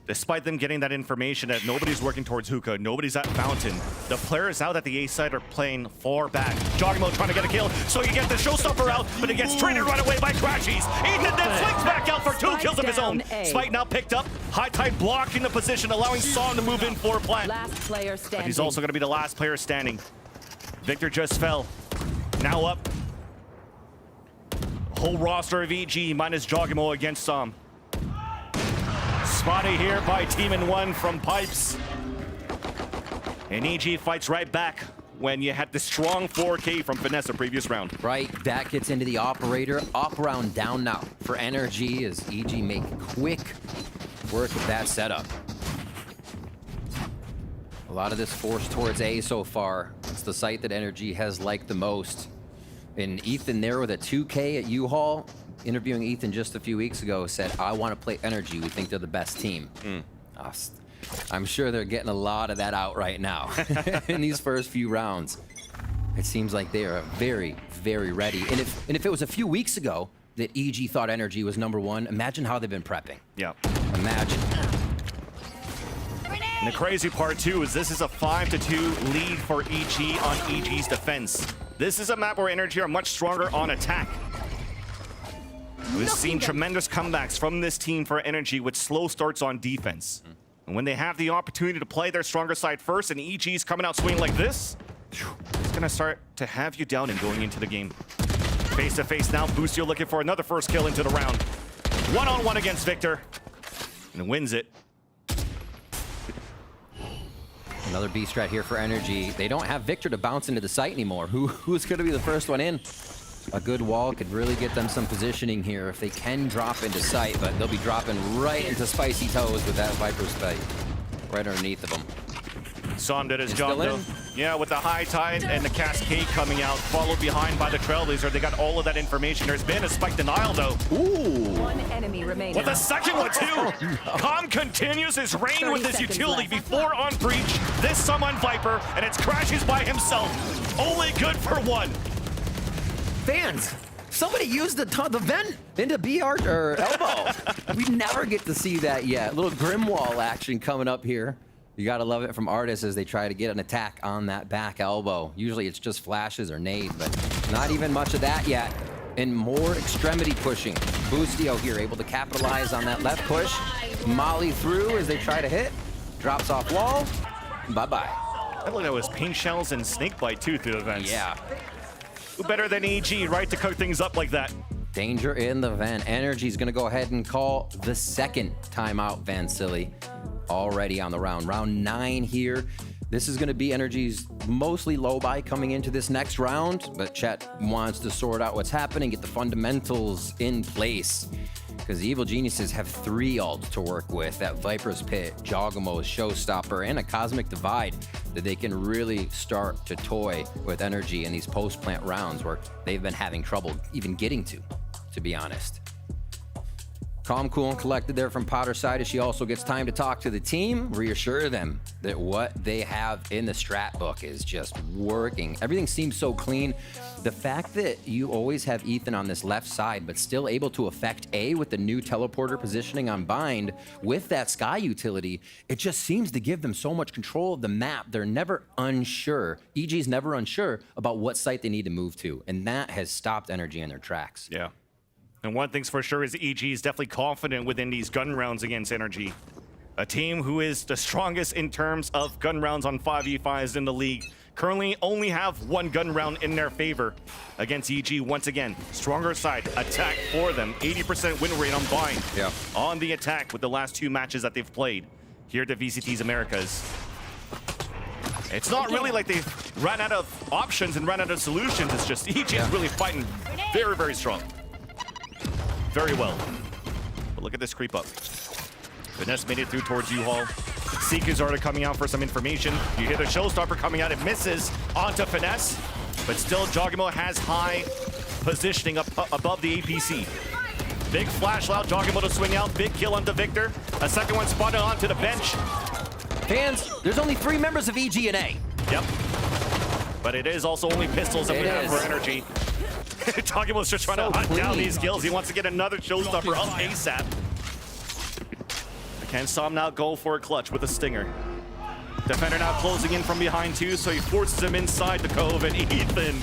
[SPEAKER 1] Despite them getting that information that nobody's working towards Hookah, nobody's at Fountain, the players out at the A side are playing far back. Joggimo trying to get a kill, so you get the Showstopper out, but it gets traded right away by Crashies. Ethan then swings back out for 2 kills of his own. Spike now picked up. High Tide blocking the position, allowing Son to move in for a plant. But he's also going to be the last player standing. Victor just fell. Now up. Whole roster of EG minus Joggimo against Som. Spotty here by Demon One from Pipes. And EG fights right back when you had the strong 4K from Finesse the previous round.
[SPEAKER 8] Right, that gets into the operator. Op round down now for NRG as EG make quick work of that setup. A lot of this force towards A so far. It's the site that NRG has liked the most. And Ethan there with a 2K at U-Haul. Interviewing Ethan just a few weeks ago, said, I want to play NRG. We think they're the best team. I'm sure they're getting a lot of that out right now in these first few rounds. It seems like they are very, very ready. And if it was a few weeks ago that EG thought NRG was #1, imagine how they've been prepping.
[SPEAKER 1] Yeah.
[SPEAKER 8] Imagine.
[SPEAKER 1] And the crazy part, too, is this is a 5-2 lead for EG on EG's defense. This is a map where NRG are much stronger on attack. We've seen tremendous comebacks from this team for NRG with slow starts on defense. And when they have the opportunity to play their stronger side first and EG's coming out swinging like this, it's going to start to have you down and going into the game. Face to face now, Boostio looking for another first kill into the round. 1-on-1 against Victor, and wins it.
[SPEAKER 8] Another B strat here for NRG. They don't have Victor to bounce into the site anymore. Who's going to be the first one in? A good wall could really get them some positioning here if they can drop into sight, but they'll be dropping right into Spicy Toes with that Viper Spike right underneath of them.
[SPEAKER 1] Som did his job, though. Yeah, with the High Tide and the Cascade coming out, followed behind by the Trailblazer. They got all of that information. There's been a spike denial, though.
[SPEAKER 8] Ooh!
[SPEAKER 9] One enemy remaining.
[SPEAKER 1] With the second one, too. Com continues his reign with his utility before on Breach. This Som on Viper, and it's Crashes by himself. Only good for 1.
[SPEAKER 8] Fans, somebody used the vent into BR or elbow. We never get to see that yet. A little Grimwall action coming up here. You gotta love it from Artis as they try to get an attack on that back elbow. Usually it's just flashes or nade, but not even much of that yet. And more extremity pushing. Boostio here able to capitalize on that left push. Molly through as they try to hit. Drops off wall. Bye-bye.
[SPEAKER 1] I look, that was pink shells and snakebite too through the vents.
[SPEAKER 8] Yeah.
[SPEAKER 1] Who better than EG, right, to cook things up like that?
[SPEAKER 8] Danger in the vent. NRG's gonna go ahead and call the second timeout, Vansili. Already on the round. Round 9 here. This is going to be NRG's mostly low buy coming into this next round, but Chet wants to sort out what's happening, get the fundamentals in place. Because the Evil Geniuses have 3 ults to work with, that Viper's Pit, Jawgamo's Showstopper, and a Cosmic Divide that they can really start to toy with NRG in these post-plant rounds where they've been having trouble even getting to be honest. Calm, cool, and collected there from Potter's side as she also gets time to talk to the team, reassure them that what they have in the strat book is just working. Everything seems so clean. The fact that you always have Ethan on this left side, but still able to affect A with the new teleporter positioning on Bind with that Sky utility, it just seems to give them so much control of the map. They're never unsure. EG's never unsure about what site they need to move to, and that has stopped NRG in their tracks.
[SPEAKER 1] Yeah. And one thing's for sure is EG is definitely confident within these gun rounds against NRG. A team who is the strongest in terms of gun rounds on 5v5s in the league. Currently only have 1 gun round in their favor against EG. Once again, stronger side attack for them. 80% win rate on Bind.
[SPEAKER 8] Yeah.
[SPEAKER 1] On the attack with the last 2 matches that they've played here at the VCT's Americas. It's not really like they've run out of options and run out of solutions. It's just EG is really fighting very, very strong. Very well. But look at this creep up. Finesse made it through towards U-Haul. Seeker's already coming out for some information. You hear the Showstopper coming out. It misses onto Finesse. But still, Jawgamo has high positioning up above the APC. Big flash out. Jawgamo to swing out. Big kill onto Victor. A second one spotted onto the bench.
[SPEAKER 8] Fans, there's only 3 members of EG and A.
[SPEAKER 1] Yep. But it is also only pistols that we have for NRG. Jawgamo's just trying to hunt down these kills. He wants to get another Showstopper up ASAP. Can Sam now go for a clutch with a stinger? Defender now closing in from behind too, so he forces him inside the cove, and Ethan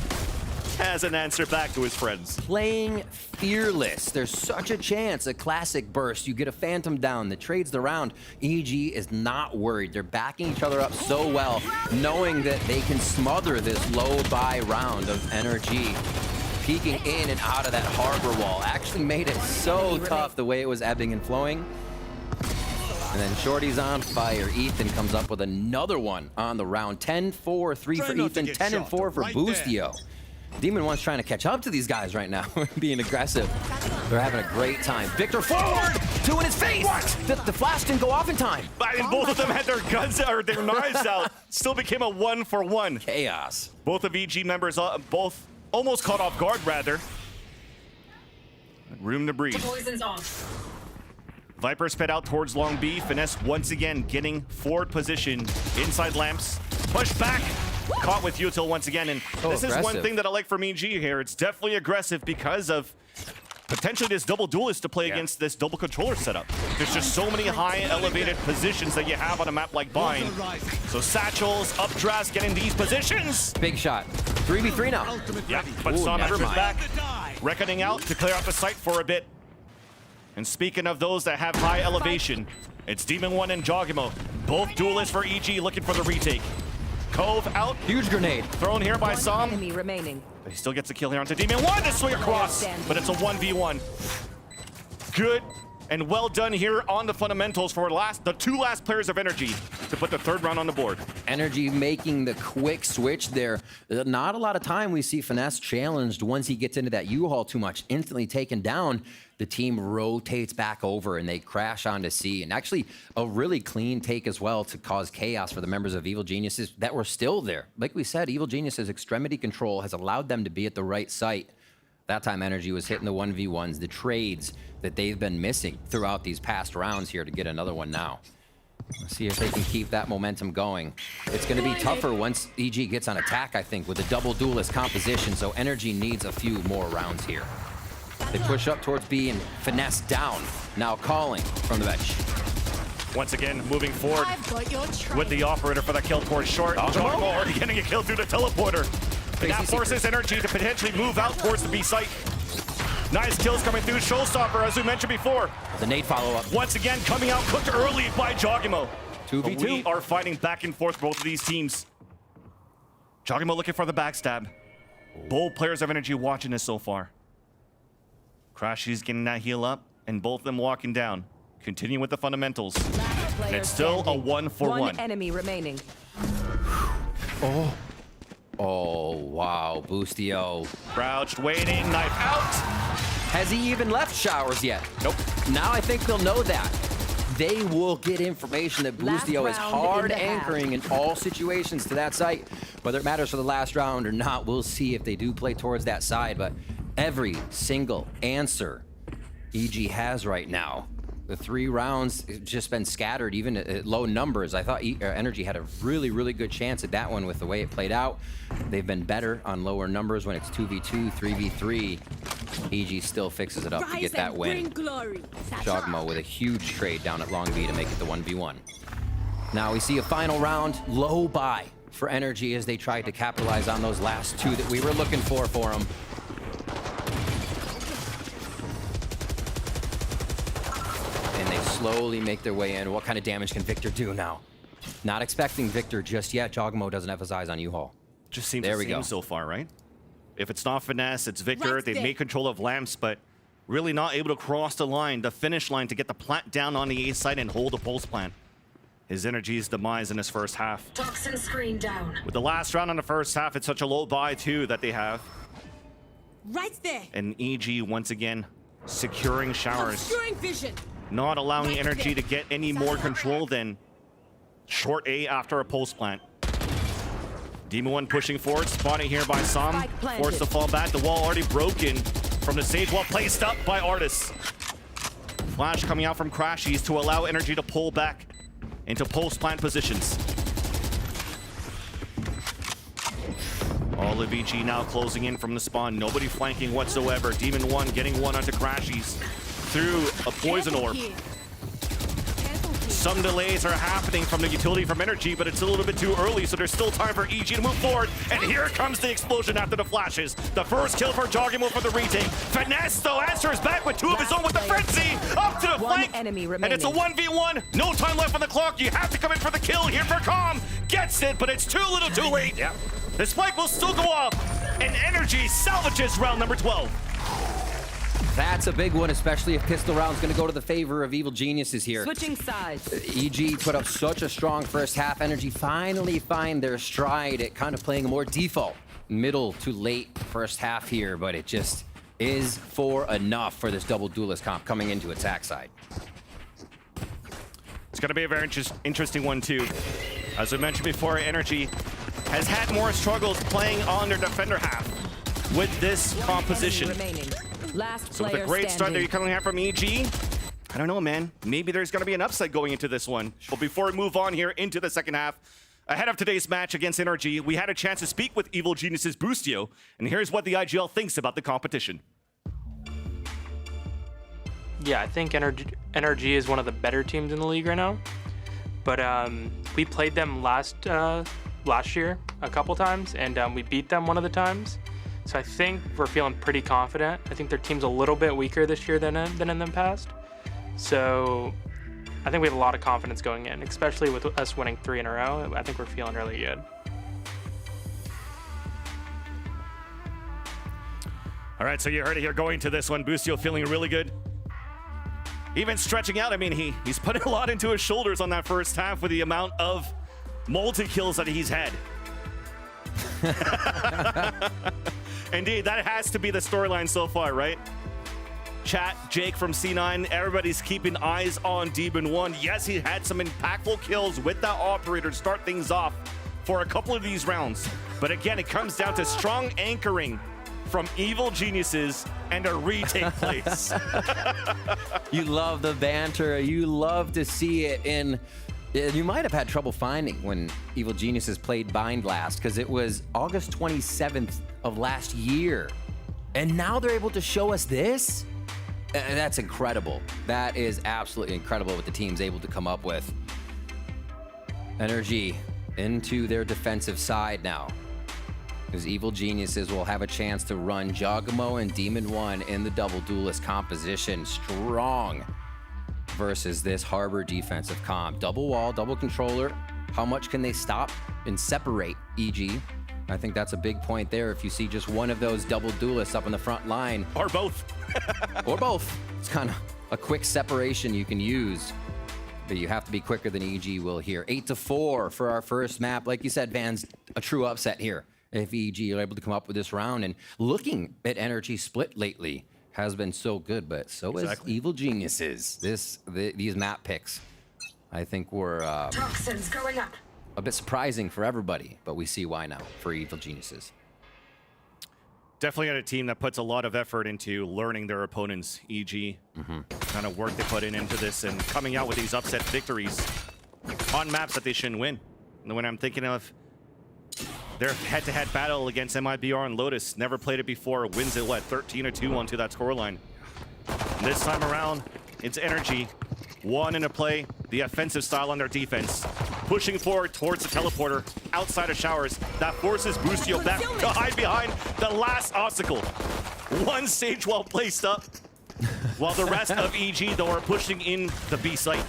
[SPEAKER 1] has an answer back to his friends.
[SPEAKER 8] Playing fearless. There's such a chance, a classic burst. You get a Phantom down that trades the round. EG is not worried. They're backing each other up so well, knowing that they can smother this low buy round of NRG. Peeking in and out of that harbor wall actually made it so tough the way it was ebbing and flowing. And then Shorty's on fire. Ethan comes up with another one on the round. 10-4, 3 for Ethan, 10 and 4 for Boostio. Demon One's trying to catch up to these guys right now, being aggressive. They're having a great time. Victor forward, 2 in his face. What? The flash didn't go off in time.
[SPEAKER 1] I mean, both of them had their guns or their knives out. Still became a 1-for-1.
[SPEAKER 8] Chaos.
[SPEAKER 1] Both of EG members, both almost caught off guard, rather. Room to breathe.
[SPEAKER 9] Poison's off.
[SPEAKER 1] Viper sped out towards Long B. Finesse once again getting forward position inside lamps. Push back. Caught with Util once again. And this is one thing that I like from EG here. It's definitely aggressive because of potentially this double duelist to play against this double controller setup. There's just so many high elevated positions that you have on a map like Bind. So Satchels, Updraft getting these positions.
[SPEAKER 8] Big shot. 3v3 now.
[SPEAKER 1] Yeah, but Sam answers back. Reckoning out to clear out the site for a bit. And speaking of those that have high elevation, it's Demon One and Jawgamo. Both duelists for EG looking for the retake. Cove out.
[SPEAKER 8] Huge grenade.
[SPEAKER 1] Thrown here by Sam.
[SPEAKER 9] Enemy remaining.
[SPEAKER 1] But he still gets a kill here onto Demon One to swing across. But it's a 1v1. Good and well done here on the fundamentals for the 2 last players of NRG to put the 3rd round on the board.
[SPEAKER 8] NRG making the quick switch there. Not a lot of time we see Finesse challenged once he gets into that U-Haul too much. Instantly taken down. The team rotates back over and they crash onto C. And actually a really clean take as well to cause chaos for the members of Evil Geniuses that were still there. Like we said, Evil Geniuses' extremity control has allowed them to be at the right site. That time NRG was hitting the 1v1s, the trades that they've been missing throughout these past rounds here to get another one now. Let's see if they can keep that momentum going. It's going to be tougher once EG gets on attack, I think, with a double duelist composition, so NRG needs a few more rounds here. They push up towards B and Finesse down. Now calling from the bench.
[SPEAKER 1] Once again, moving forward with the operator for the kill towards short. Jawgamo already getting a kill through the teleporter. And that forces NRG to potentially move out towards the B site. Nice kills coming through. Showstopper, as we mentioned before.
[SPEAKER 8] The nade follow-up.
[SPEAKER 1] Once again, coming out cooked early by Jawgamo.
[SPEAKER 8] 2v2.
[SPEAKER 1] We are fighting back and forth, both of these teams. Jawgamo looking for the backstab. Both players of NRG watching this so far. Crashy's getting that heal up, and both of them walking down. Continuing with the fundamentals. And it's still a 1-for-1.
[SPEAKER 9] One enemy remaining.
[SPEAKER 8] Oh, wow, Boostio.
[SPEAKER 1] Crouched, waiting, knife out.
[SPEAKER 8] Has he even left showers yet?
[SPEAKER 1] Nope.
[SPEAKER 8] Now I think they'll know that. They will get information that
[SPEAKER 9] Last
[SPEAKER 8] Boostio is
[SPEAKER 9] round
[SPEAKER 8] hard
[SPEAKER 9] in the half.
[SPEAKER 8] anchoring in all situations to that site. Whether it matters for the last round or not, we'll see if they do play towards that side. But every single answer EG has right now, the 3 rounds have just been scattered, even at low numbers. I thought NRG had a really, really good chance at that one with the way it played out. They've been better on lower numbers when it's 2v2, 3v3. EG still fixes it up to get that win. Jogmo with a huge trade down at Long B to make it the 1v1. Now we see a final round, low buy for NRG as they tried to capitalize on those last 2 that we were looking for them. And they slowly make their way in. What kind of damage can Victor do now? Not expecting Victor just yet. Jogmo doesn't have his eyes on U-Haul.
[SPEAKER 1] Just seems
[SPEAKER 8] There
[SPEAKER 1] the
[SPEAKER 8] we
[SPEAKER 1] same
[SPEAKER 8] go.
[SPEAKER 1] so far, right? If it's not finesse, it's Victor.
[SPEAKER 9] Right
[SPEAKER 1] They
[SPEAKER 9] there.
[SPEAKER 1] make control of lamps, but really not able to cross the line, the finish line, to get the plant down on the A side and hold the pulse plant. His NRG's demise in his first half.
[SPEAKER 10] Toxin screen down.
[SPEAKER 1] With the last round on the first half, it's such a low buy too that they have.
[SPEAKER 9] Right there.
[SPEAKER 1] And EG once again securing showers,
[SPEAKER 9] Obscuring vision.
[SPEAKER 1] not allowing
[SPEAKER 9] Right
[SPEAKER 1] NRG
[SPEAKER 9] there.
[SPEAKER 1] to get any more control than short A after a pulse plant. Demon 1 pushing forward, spotted here by Sam,
[SPEAKER 9] Spike planted.
[SPEAKER 1] forced to fall back. The wall already broken from the stage wall, placed up by Artis. Flash coming out from Crashies to allow NRG to pull back into pulse plant positions. All of EG now closing in from the spawn. Nobody flanking whatsoever. Demon 1 getting one onto Crashies through a poison orb.
[SPEAKER 9] Here.
[SPEAKER 1] Some delays are happening from the utility from NRG, but it's a little bit too early, so there's still time for EG to move forward. And here comes the explosion after the flashes. The first kill for Jogimo for the retake. Finesse, though, answers back with 2 of his own with the frenzy. Up to the
[SPEAKER 9] One
[SPEAKER 1] flank.
[SPEAKER 9] enemy
[SPEAKER 1] And it's a 1v1. No time left on the clock. You have to come in for the kill here for Calm. Gets it, but it's too little too late. Yeah. The spike will still go off. And NRG salvages round number 12.
[SPEAKER 8] That's a big one, especially if pistol round's gonna go to the favor of Evil Geniuses here.
[SPEAKER 9] Switching sides.
[SPEAKER 8] EG put up such a strong first half. NRG finally find their stride at kind of playing a more default middle to late first half here, but it just is for enough for this double duelist comp coming into attack side.
[SPEAKER 1] It's going to be a very interesting one, too. As I mentioned before, NRG has had more struggles playing on their defender half with this composition.
[SPEAKER 9] Remaining. Last
[SPEAKER 1] So with
[SPEAKER 9] player
[SPEAKER 1] a great start that
[SPEAKER 9] standing.
[SPEAKER 1] you're coming out from EG, I don't know, man. Maybe there's going to be an upside going into this one. But before we move on here into the second half, ahead of today's match against NRG, we had a chance to speak with Evil Genius's Boostio, and here's what the IGL thinks about the competition.
[SPEAKER 11] Yeah, I think NRG is one of the better teams in the league right now. But we played them last year a couple times, and we beat them one of the times. So I think we're feeling pretty confident. I think their team's a little bit weaker this year than in the past. So I think we have a lot of confidence going in, especially with us winning 3 in a row. I think we're feeling really good.
[SPEAKER 1] All right, so you heard it here going to this one. Boostio feeling really good. Even stretching out, I mean, he's putting a lot into his shoulders on that first half with the amount of multi-kills that he's had. Indeed, that has to be the storyline so far, right? Chat, Jake from C9, everybody's keeping eyes on Demon 1. Yes, he had some impactful kills with that operator to start things off for a couple of these rounds. But again, it comes down to strong anchoring from Evil Geniuses and a retake place.
[SPEAKER 8] You love the banter. You love to see it. And you might have had trouble finding when Evil Geniuses played Bind last, because it was August 27th of last year. And now they're able to show us this? That's incredible. That is absolutely incredible what the team's able to come up with. NRG into their defensive side now, because Evil Geniuses will have a chance to run Jogamo and Demon 1 in the double duelist composition strong versus this Harbor defensive comp. Double wall, double controller. How much can they stop and separate EG? I think that's a big point there. If you see just one of those double duelists up in the front line.
[SPEAKER 1] Or both.
[SPEAKER 8] Or both. It's kind of a quick separation you can use. You have to be quicker than EG will here. 8-4 for our first map. Like you said, Van's a true upset here if EG are able to come up with this round. And looking at NRG split lately has been so good, but so is Evil Geniuses. These map picks, I think, were
[SPEAKER 9] Toxins going up.
[SPEAKER 8] a bit surprising for everybody, but we see why now for Evil Geniuses.
[SPEAKER 1] Definitely got a team that puts a lot of effort into learning their opponents, e.g. kind of work they put into this and coming out with these upset victories on maps that they shouldn't win. And when I'm thinking of their head-to-head battle against MIBR and Lotus, never played it before, wins it, what, 13-2 onto that scoreline. This time around, it's NRG. One in a play, the offensive style on their defense. Pushing forward towards the teleporter outside of showers. That forces Busio back to hide behind the last obstacle. One stage wall placed up, while the rest of EG, though, are pushing in the B site.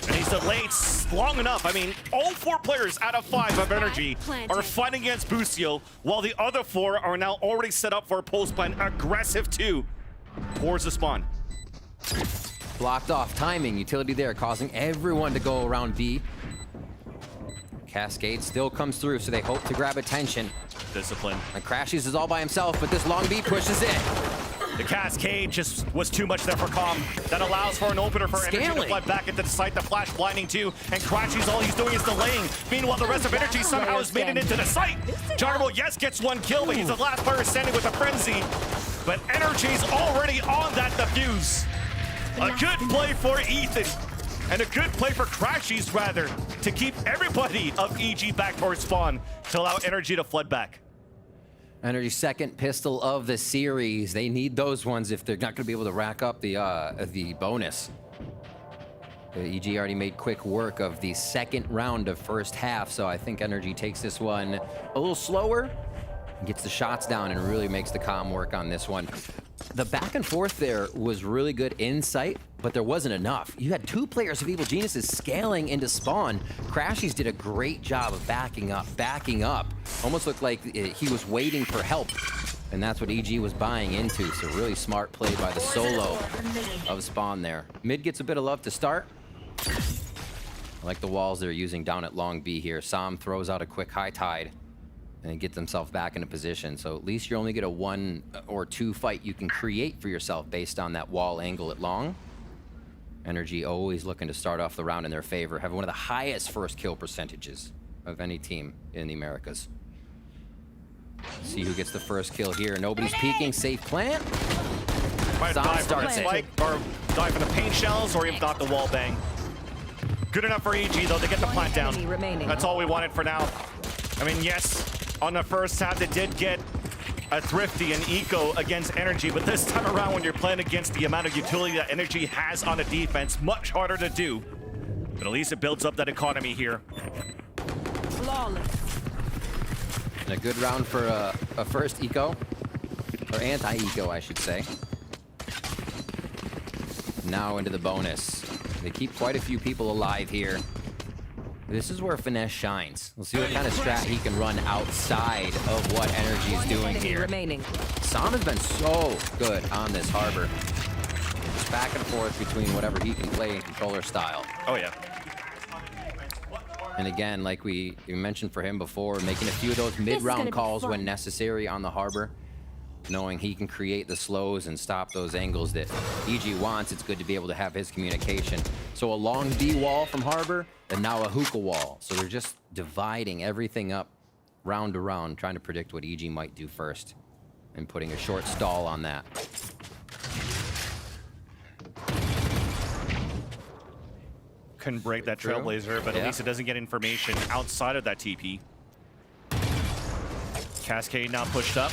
[SPEAKER 1] And he's delayed long enough. I mean, all 4 players out of 5 of NRG are fighting against Busio, while the other 4 are now already set up for a post plan, aggressive too, towards the spawn.
[SPEAKER 8] Blocked off timing, utility there, causing everyone to go around B. Cascade still comes through, so they hope to grab attention.
[SPEAKER 1] Discipline.
[SPEAKER 8] And Crashies is all by himself, but this long B pushes it.
[SPEAKER 1] The Cascade just was too much there for Calm. That allows for an opener for NRG to flood back into the site. The flash blinding too, and Crashies, all he's doing is delaying. Meanwhile, the rest of NRG somehow has made it into the site. Juggernaut, yes, gets 1 kill, but he's the last player standing with a frenzy. But NRG's already on that defuse. A good play for Ethan, and a good play for Crashies, rather, to keep everybody of EG back towards spawn to allow NRG to flood back.
[SPEAKER 8] NRG's second pistol of the series. They need those ones if they're not going to be able to rack up the bonus. EG already made quick work of the second round of first half, so I think NRG takes this one a little slower, gets the shots down, and really makes the comm work on this one. The back and forth there was really good insight, but there wasn't enough. You had 2 players of Evil Geniuses scaling into spawn. Crashies did a great job of backing up. Almost looked like he was waiting for help, and that's what EG was buying into. So really smart play by the solo of spawn there. Mid gets a bit of love to start. I like the walls they're using down at long B here. Sam throws out a quick high tide and gets himself back into position. So at least you only get a 1 or 2 fight you can create for yourself based on that wall angle at long. NRG always looking to start off the round in their favor, have one of the highest first kill percentages of any team in the Americas. See who gets the first kill here. Nobody's peeking, safe plant.
[SPEAKER 1] Might
[SPEAKER 8] Sam
[SPEAKER 1] dive from the
[SPEAKER 8] starts it.
[SPEAKER 1] spike, or dive from the paint shells, or even not the wall bang. Good enough for EG, though, to get the plant down. That's all we wanted for now. I mean, yes, on the first half, they did get a Thrifty and Eco against NRG, but this time around, when you're playing against the amount of utility that NRG has on a defense, much harder to do. But at least it builds up that economy here.
[SPEAKER 9] Flawless.
[SPEAKER 8] And a good round for a first Eco, or anti-Eco, I should say. Now into the bonus. They keep quite a few people alive here. This is where Finesse shines. We'll see what kind of strat he can run outside of what NRG is doing here. Sam has been so good on this harbor. Just back and forth between whatever he can play in controller style.
[SPEAKER 1] Oh, yeah.
[SPEAKER 8] And again, like we mentioned for him before, making a few of those mid-round calls when necessary on the harbor. Knowing he can create the slows and stop those angles that EG wants, it's good to be able to have his communication. So a long B wall from harbor, and now a hookah wall. So they're just dividing everything up round to round, trying to predict what EG might do first, and putting a short stall on that.
[SPEAKER 1] Couldn't break that Trailblazer, but at least it doesn't get information outside of that TP. Cascade now pushed up,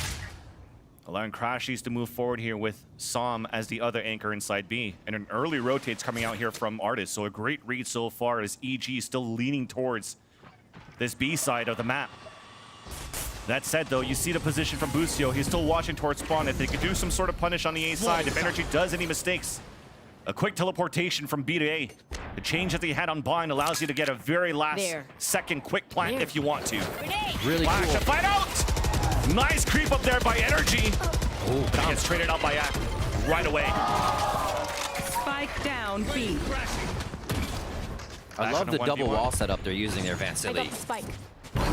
[SPEAKER 1] allowing Crashies to move forward here with Som as the other anchor inside B. And an early rotates coming out here from Artist, so a great read so far as EG is still leaning towards this B side of the map. That said, though, you see the position from Busio. He's still watching towards spawn. If they could do some sort of punish on the A side, if NRG does any mistakes, a quick teleportation from B to A. The change that they had on bind allows you to get a very last second quick plant if you want to.
[SPEAKER 8] Really
[SPEAKER 1] Flash
[SPEAKER 8] cool.
[SPEAKER 1] to fight out! Nice creep up there by NRG. But he gets traded out by Act right away.
[SPEAKER 9] Spike down down B.
[SPEAKER 8] I love the double wall setup they're using there,
[SPEAKER 9] I got
[SPEAKER 8] Vansily.
[SPEAKER 9] the spike.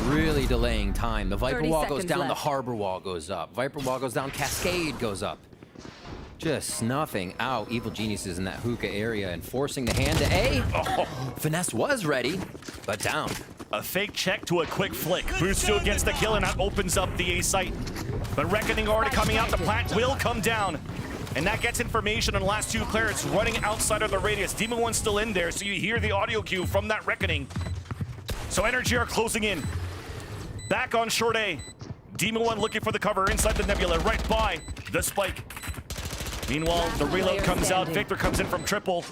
[SPEAKER 8] Really delaying time. The Viper
[SPEAKER 9] 30
[SPEAKER 8] wall goes
[SPEAKER 9] seconds
[SPEAKER 8] down, the
[SPEAKER 9] left.
[SPEAKER 8] Harbor wall goes up. Viper wall goes down, Cascade goes up. Just snuffing out Evil Geniuses in that hookah area and forcing the hand to A. Oh, Finesse was ready, but down.
[SPEAKER 1] A fake check to a quick flick. Bustio gets the kill, and that opens up the A site. But Reckoning already coming out. The plant will come down. And that gets information on the last two players running outside of the radius. Demon One's still in there, so you hear the audio cue from that Reckoning. So NRG are closing in. Back on short A. Demon One looking for the cover inside the nebula, right by the spike. Meanwhile, the reload comes out. Victor comes in from triple.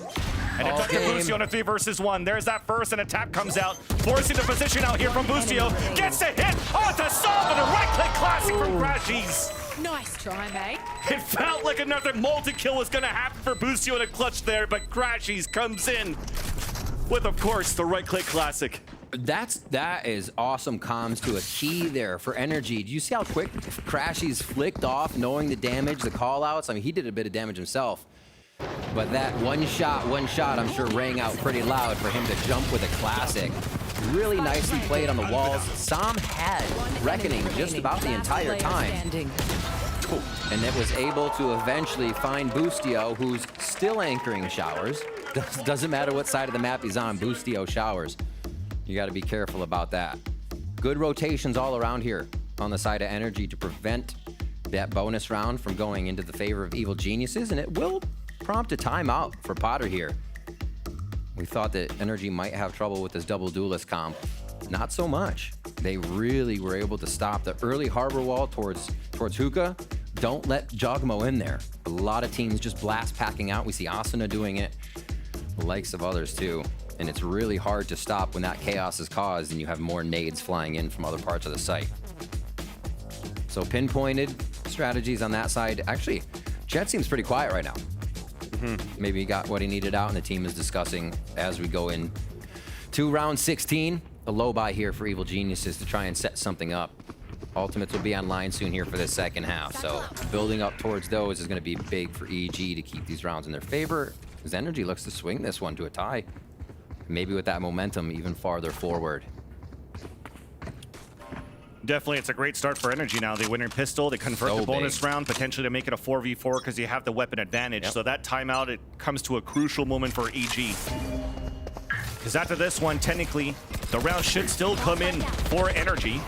[SPEAKER 1] And it's up to Bustio on a 3 versus 1. There's that first, and a tap comes out, forcing the position out here from Bustio. Gets a hit on the solve, and a right-click classic from Crashies.
[SPEAKER 9] Nice try, mate.
[SPEAKER 1] It felt like another multi-kill was going to happen for Bustio in a clutch there, but Crashies comes in with, of course, the right-click classic.
[SPEAKER 8] That is awesome comms to a key there for NRG. Do you see how quick Crashies flicked off, knowing the damage, the call-outs? I mean, he did a bit of damage himself. But that one shot, I'm sure rang out pretty loud for him to jump with a classic. Really nicely played on the walls. Sam had Reckoning just about the entire time. And it was able to eventually find Bustio, who's still anchoring showers. Doesn't matter what side of the map he's on, Bustio showers. You got to be careful about that. Good rotations all around here on the side of NRG to prevent that bonus round from going into the favor of Evil Geniuses, and it will prompt a timeout for Potter here. We thought that NRG might have trouble with this double duelist comp. Not so much. They really were able to stop the early harbor wall towards Hookah. Don't let Jogmo in there. A lot of teams just blast packing out. We see Asuna doing it, the likes of others too. And it's really hard to stop when that chaos is caused and you have more nades flying in from other parts of the site. So pinpointed strategies on that side. Actually, Jet seems pretty quiet right now. Maybe he got what he needed out, and the team is discussing as we go in to round 16. A low buy here for Evil Geniuses to try and set something up. Ultimates will be online soon here for the second half, so building up towards those is going to be big for EG to keep these rounds in their favor, as NRG looks to swing this one to a tie. Maybe with that momentum even farther forward.
[SPEAKER 1] Definitely, it's a great start for NRG now. They win in pistol, they convert the bonus round, potentially to make it a 4v4 because you have the weapon advantage. So that timeout, it comes to a crucial moment for EG. Because after this one, technically, the round should still come in for NRG.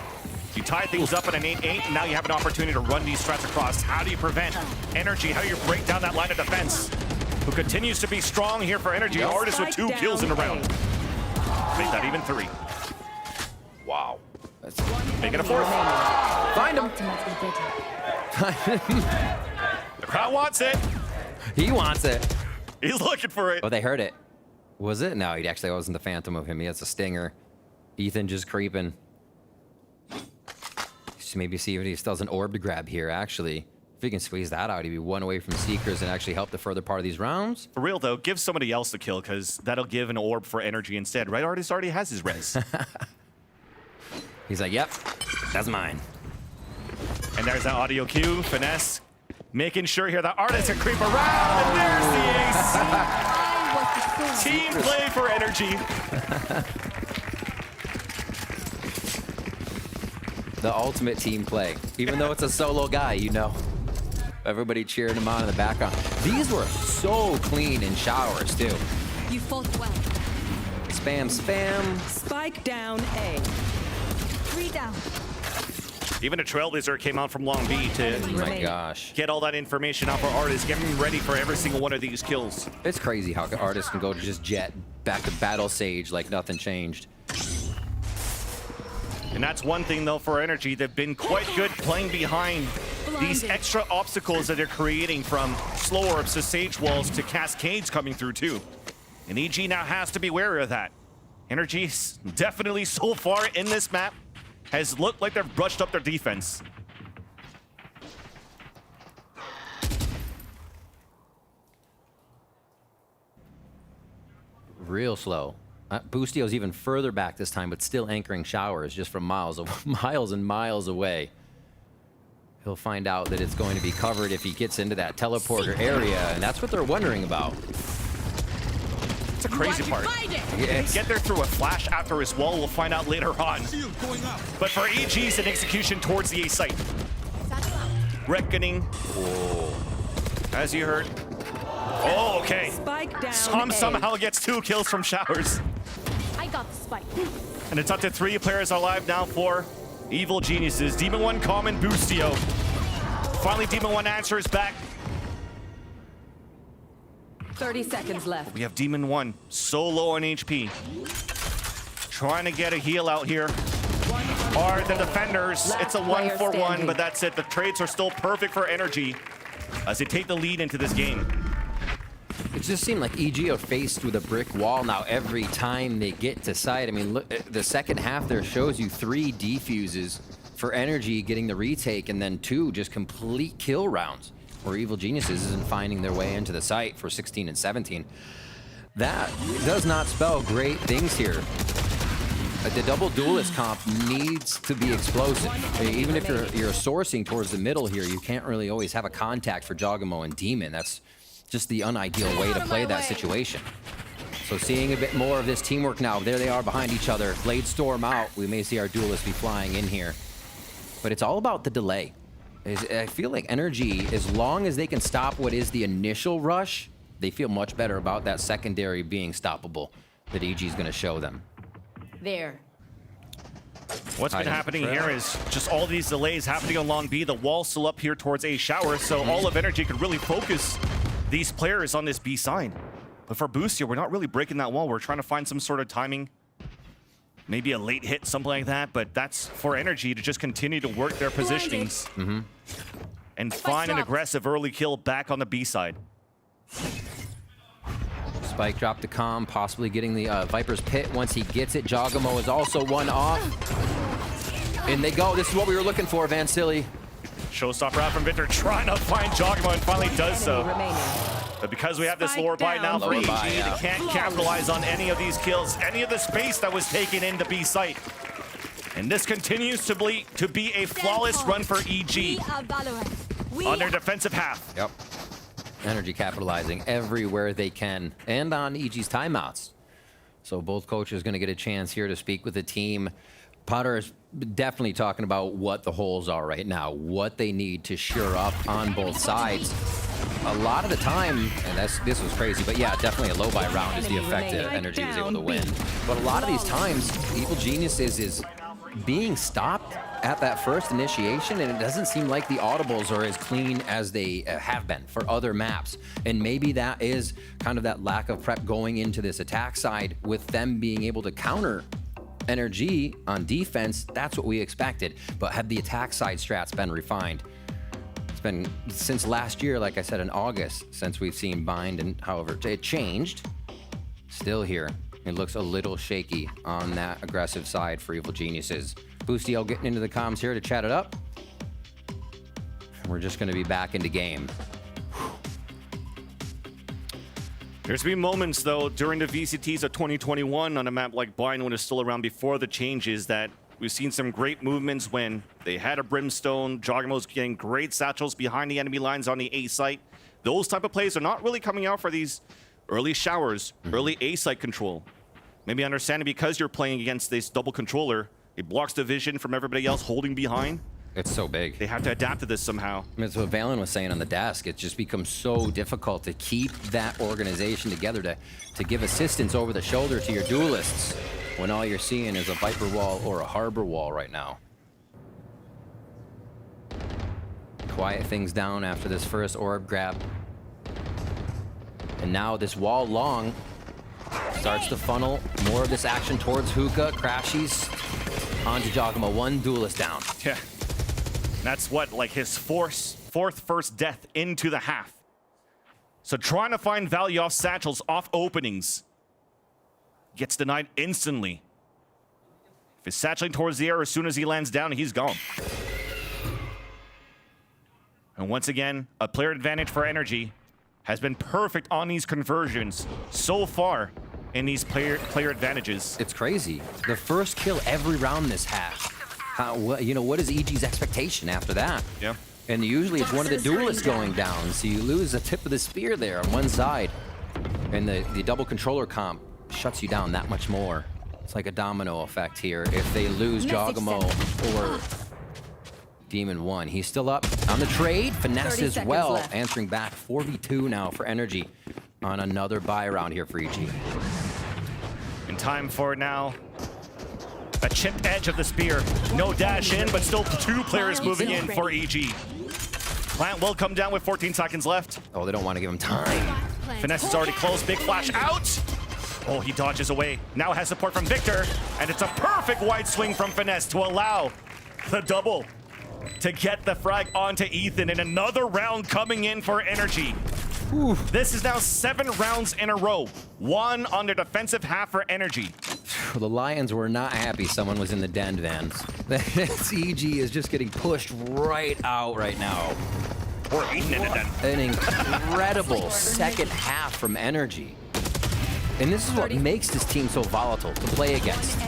[SPEAKER 1] You tie things up at an 8-8, and now you have an opportunity to run these strats across. How do you prevent NRG? How do you break down that line of defense? Who continues to be strong here for NRG. Artist with 2 kills in a round. Make that even 3. Wow. Make it a 4th.
[SPEAKER 8] Find him.
[SPEAKER 1] The crowd wants it.
[SPEAKER 8] He wants it.
[SPEAKER 1] He's looking for it.
[SPEAKER 8] Oh, they heard it. Was it? No, he actually wasn't the phantom of him. He has a stinger. Ethan just creeping. Maybe see if he still has an orb to grab here, actually. If he can squeeze that out, he'd be 1 away from Seekers and actually help the further part of these rounds.
[SPEAKER 1] For real, though, give somebody else the kill, because that'll give an orb for NRG instead. Right? Artist already has his res.
[SPEAKER 8] He's like, yep, that's mine.
[SPEAKER 1] And there's that audio cue. Finesse making sure here that Artist can creep around. And there's the ace. Team play for NRG.
[SPEAKER 8] The ultimate team play. Even though it's a solo guy, you know. Everybody cheering him on in the background. These were so clean in showers, too.
[SPEAKER 9] You fought well.
[SPEAKER 8] Spam, spam.
[SPEAKER 9] Spike down A. 3 down.
[SPEAKER 1] Even a Trailblazer came out from Long B to
[SPEAKER 8] Oh my gosh.
[SPEAKER 1] get all that information out for Artist, get him ready for every single one of these kills.
[SPEAKER 8] It's crazy how Artists can go to just jet back to Battle Sage like nothing changed.
[SPEAKER 1] And that's one thing, though, for NRG. They've been quite good playing behind these extra obstacles that they're creating, from slow orbs to sage walls to cascades coming through, too. And EG now has to be wary of that. NRG definitely so far in this map has looked like they've brushed up their defense.
[SPEAKER 8] Real slow. Bustio's even further back this time, but still anchoring showers just from miles and miles away. He'll find out that it's going to be covered if he gets into that teleporter area, and that's what they're wondering about.
[SPEAKER 1] That's the crazy part.
[SPEAKER 8] Yes.
[SPEAKER 1] Get there through a flash after his wall. We'll find out later on. But for EG, it's an execution towards the A site. Reckoning. As you heard. Oh, okay.
[SPEAKER 9] Spike down.
[SPEAKER 1] Somehow gets 2 kills from Showers.
[SPEAKER 9] I got the spike.
[SPEAKER 1] And it's up to 3 players alive now for Evil Geniuses. Demon 1, Common, Boostio. Finally, Demon 1 answers back.
[SPEAKER 9] 30 seconds left.
[SPEAKER 1] We have Demon 1 so low on HP. Trying to get a heal out here. Are the defenders. It's a 1-for-1, but that's it. The trades are still perfect for NRG as they take the lead into this game.
[SPEAKER 8] It just seemed like EG are faced with a brick wall now every time they get to site. I mean, look, the second half there shows you 3 defuses for NRG getting the retake, and then 2 just complete kill rounds where Evil Geniuses isn't finding their way into the site for 16 and 17. That does not spell great things here. The double duelist comp needs to be explosive. Even if you're sourcing towards the middle here, you can't really always have a contact for Jogamo and Demon. That's just the unideal way to play that situation. So seeing a bit more of this teamwork now. There they are behind each other. Blade Storm out. We may see our duelists be flying in here. But it's all about the delay. I feel like NRG, as long as they can stop what is the initial rush, they feel much better about that secondary being stoppable that EG is going to show them.
[SPEAKER 9] There.
[SPEAKER 1] What's been happening here is just all these delays happening along B. The wall's still up here towards A Shower, so all of NRG could really focus these players on this B side. But for Boost here, we're not really breaking that wall. We're trying to find some sort of timing. Maybe a late hit, something like that, but that's for NRG to just continue to work their positionings and find an aggressive early kill back on the B side.
[SPEAKER 8] Spike drop to Calm, possibly getting the Viper's Pit. Once he gets it, Jogamo is also one off. In they go. This is what we were looking for, Vansili.
[SPEAKER 1] Showstopper out from Victor, trying to find Jogamo and finally does so. But because we have this lower buy now for EG, they can't capitalize on any of these kills, any of the space that was taken in the B site. And this continues to be a flawless run for EG on their defensive half.
[SPEAKER 8] Yep. NRG capitalizing everywhere they can, and on EG's timeouts. So both coaches going to get a chance here to speak with the team. Potter is definitely talking about what the holes are right now, what they need to shore up on both sides. A lot of the time, and this was crazy, but yeah, definitely a low buy round is the effect that NRG was able to win. But a lot of these times, Evil Geniuses is being stopped at that first initiation, and it doesn't seem like the audibles are as clean as they have been for other maps. And maybe that is kind of that lack of prep going into this attack side with them being able to counter NRG on defense. That's what we expected. But had the attack side strats been refined? It's been since last year, like I said, in August, since we've seen Bind, and however, it changed. Still here. It looks a little shaky on that aggressive side for Evil Geniuses. Boostio getting into the comms here to chat it up. We're just going to be back into game.
[SPEAKER 1] There's been moments, though, during the VCTs of 2021 on a map like Blind, when it's still around before the changes, that we've seen some great movements when they had a Brimstone. Jogamo's getting great satchels behind the enemy lines on the A site. Those type of plays are not really coming out for these early showers, early A site control. Maybe understanding because you're playing against this double controller, it blocks the vision from everybody else holding behind.
[SPEAKER 8] It's so big.
[SPEAKER 1] They have to adapt to this somehow.
[SPEAKER 8] I mean, it's what Valen was saying on the desk. It just becomes so difficult to keep that organization together, to give assistance over the shoulder to your duelists when all you're seeing is a Viper wall or a Harbor wall right now. Quiet things down after this first orb grab. And now this wall long starts to funnel more of this action towards Hookah. Crashies onto Jogamo. One duelist down.
[SPEAKER 1] Yeah. That's what, like his fourth first death into the half. So trying to find value off satchels, off openings. Gets denied instantly. If he's satcheling towards the air, as soon as he lands down, he's gone. And once again, a player advantage for NRG has been perfect on these conversions so far in these player advantages.
[SPEAKER 8] It's crazy. The first kill every round this half. What is EG's expectation after that?
[SPEAKER 1] Yeah.
[SPEAKER 8] And usually it's one of the duelists going down, so you lose the tip of the spear there on one side. And the double controller comp shuts you down that much more. It's like a domino effect here. If they lose Jogamo or Demon 1, he's still up on the trade. Finesse as well, answering back. 4v2 now for Energy on another buy round here for EG.
[SPEAKER 1] In time for now a chipped edge of the spear. No dash in, but still 2 players moving in for EG. Plant will come down with 14 seconds left.
[SPEAKER 8] Oh, they don't want to give him time.
[SPEAKER 1] Finesse is already close. Big flash out. Oh, he dodges away. Now has support from Victor, and it's a perfect wide swing from Finesse to allow the double to get the frag onto Ethan, and another round coming in for Energy.
[SPEAKER 8] Ooh.
[SPEAKER 1] This is now 7 rounds in a row. 1 on the defensive half for Energy.
[SPEAKER 8] The Lions were not happy someone was in the den, Vans. EG is just getting pushed right out right now.
[SPEAKER 1] Or eaten in a den.
[SPEAKER 8] An incredible second half from Energy. And this is what makes this team so volatile to play against.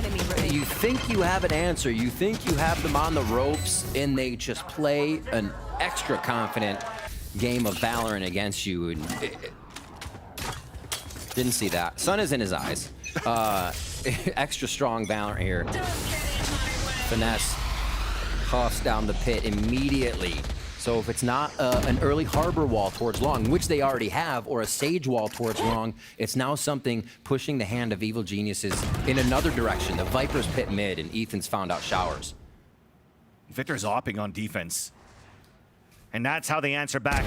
[SPEAKER 8] You think you have an answer, you think you have them on the ropes, and they just play an extra confident game of Valorant against you. And didn't see that. Sun is in his eyes. Extra strong Valorant here. Finesse huffs down the pit immediately. So if it's not an early harbor wall towards long, which they already have, or a sage wall towards long, it's now something pushing the hand of Evil Geniuses in another direction. The Viper's pit mid, and Ethan's found out showers.
[SPEAKER 1] Victor's opping on defense. And that's how they answer back.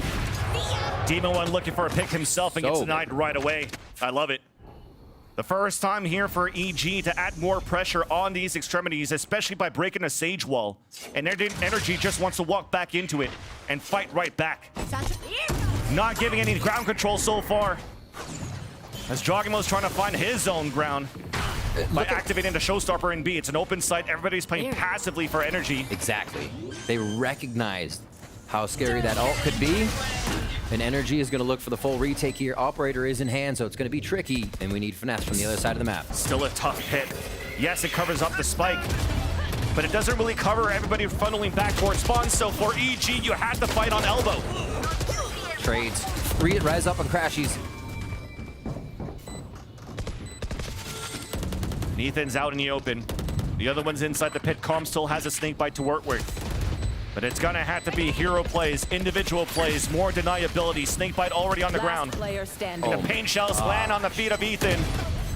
[SPEAKER 1] Demon 1 looking for a pick himself and gets denied right away. I love it. The first time here for EG to add more pressure on these extremities, especially by breaking a Sage wall. And Energy just wants to walk back into it and fight right back. Not giving any ground control so far, as Jogimo's trying to find his own ground by activating the showstopper in B. It's an open site. Everybody's playing passively for Energy.
[SPEAKER 8] Exactly. They recognized how scary that ult could be. And Energy is going to look for the full retake here. Operator is in hand, so it's going to be tricky. And we need Finesse from the other side of the map.
[SPEAKER 1] Still a tough hit. Yes, it covers up the spike, but it doesn't really cover everybody funneling back towards spawn. So for EG, you had to fight on elbow.
[SPEAKER 8] Trades. Res up on Crashies.
[SPEAKER 1] Ethan's out in the open. The other one's inside the pit. Calm still has a snake bite to work with. But it's gonna have to be hero plays, individual plays, more deniability. Snakebite already on the ground. And the pain shells land on the feet of Ethan.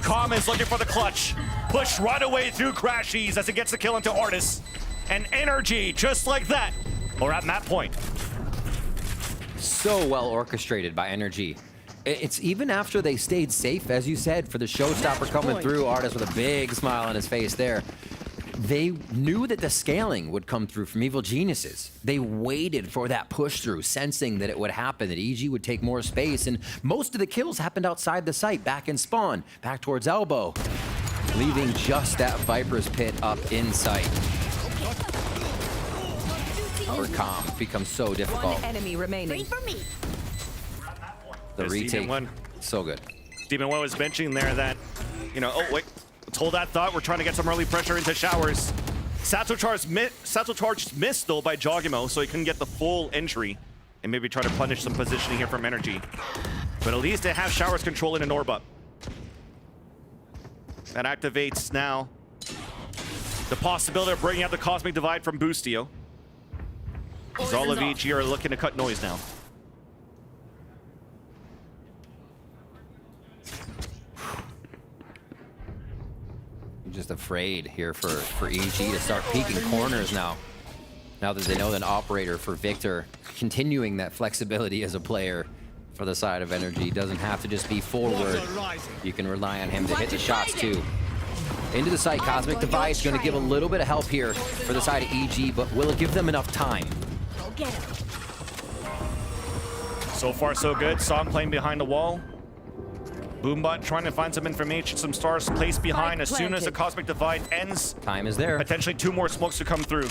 [SPEAKER 1] Calm is looking for the clutch. Push right away through Crashies as it gets the kill into Artis. And Energy, just like that, or at map point.
[SPEAKER 8] So well orchestrated by Energy. It's even after they stayed safe, as you said, for the showstopper coming through. Artis with a big smile on his face there. They knew that the scaling would come through from Evil Geniuses. They waited for that push through, sensing that it would happen, that EG would take more space, and most of the kills happened outside the site, back in spawn, back towards elbow, leaving just that Viper's pit up in sight. Our comm becomes so difficult.
[SPEAKER 9] One enemy remaining.
[SPEAKER 8] The retake, so good.
[SPEAKER 1] Demon 1 was mentioning there that, you know, oh wait. Let's hold that thought. We're trying to get some early pressure into showers. Satchel Charge missed, though, by Jogimo, so he couldn't get the full entry and maybe try to punish some positioning here from Energy. But at least they have showers controlling an orb up. That activates now the possibility of bringing out the Cosmic Divide from Boostio. As all of EG are looking to cut noise now.
[SPEAKER 8] Just afraid here for EG to start peeking corners now. Now that they know that Operator for Victor, continuing that flexibility as a player for the side of Energy, doesn't have to just be forward. You can rely on him to hit the shots too. Into the site, Cosmic Device going to give a little bit of help here for the side of EG, but will it give them enough time?
[SPEAKER 1] So far so good. Song playing behind the wall. Boombot trying to find some information, some stars placed behind as soon as the Cosmic Divide ends.
[SPEAKER 8] Time is there.
[SPEAKER 1] Potentially 2 more smokes to come through.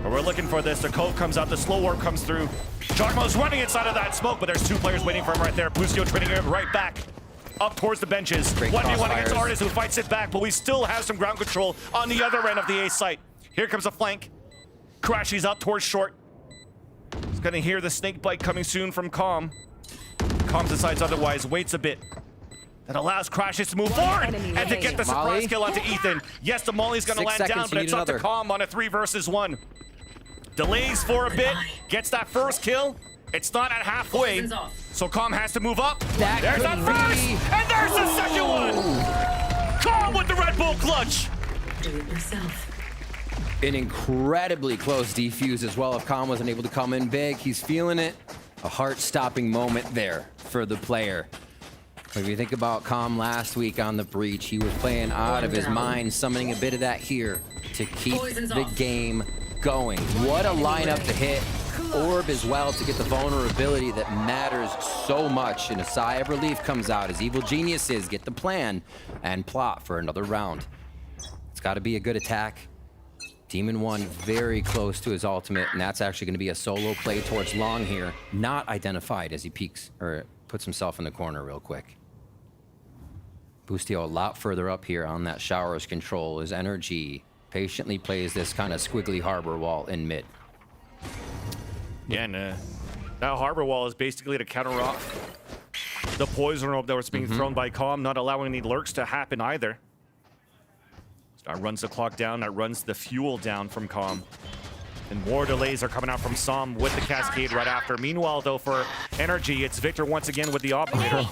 [SPEAKER 1] But we're looking for this. The code comes out, the slow orb comes through. Jogmo's running inside of that smoke, but there's 2 players waiting for him right there. Boostio trading it right back up towards the benches. 1v1 against Artis, who fights it back, but we still have some ground control on the other end of the A site. Here comes a flank. Crashies up towards short. He's gonna hear the snake bite coming soon from Calm. Calm decides otherwise, waits a bit. that allows Crashes to move forward and to get the surprise
[SPEAKER 8] Molly.
[SPEAKER 1] kill onto Ethan. Yes, the Molly's going to
[SPEAKER 8] 6
[SPEAKER 1] land down,
[SPEAKER 8] seconds,
[SPEAKER 1] but
[SPEAKER 8] you
[SPEAKER 1] it's
[SPEAKER 8] need
[SPEAKER 1] up to
[SPEAKER 8] another.
[SPEAKER 1] Calm on a 3 versus 1. Delays for a bit, gets that first kill. It's not at halfway, so Calm has to move up.
[SPEAKER 8] That
[SPEAKER 1] There's that
[SPEAKER 8] could
[SPEAKER 1] first,
[SPEAKER 8] be-
[SPEAKER 1] and there's the second one. Calm with the Red Bull clutch.
[SPEAKER 8] An incredibly close defuse as well. If Calm wasn't able to come in big, he's feeling it. A heart-stopping moment there for the player. If you think about Calm last week on the breach, he was playing out of his mind, summoning a bit of that here to keep the game going. What a lineup to hit. Orb as well to get the vulnerability that matters so much. And a sigh of relief comes out as Evil Geniuses get the plan and plot for another round. It's got to be a good attack. Demon 1 very close to his ultimate, and that's actually going to be a solo play towards long here. Not identified as he peeks or puts himself in the corner real quick. Boostio a lot further up here on that shower's control as NRG patiently plays this kind of squiggly harbor wall in mid.
[SPEAKER 1] Yeah, and that harbor wall is basically to counter off the poison orb that was being thrown by Calm, not allowing any lurks to happen either. So that runs the clock down, that runs the fuel down from Calm. And more delays are coming out from Som with the cascade right after. Meanwhile, though, for NRG, it's Victor once again with the operator.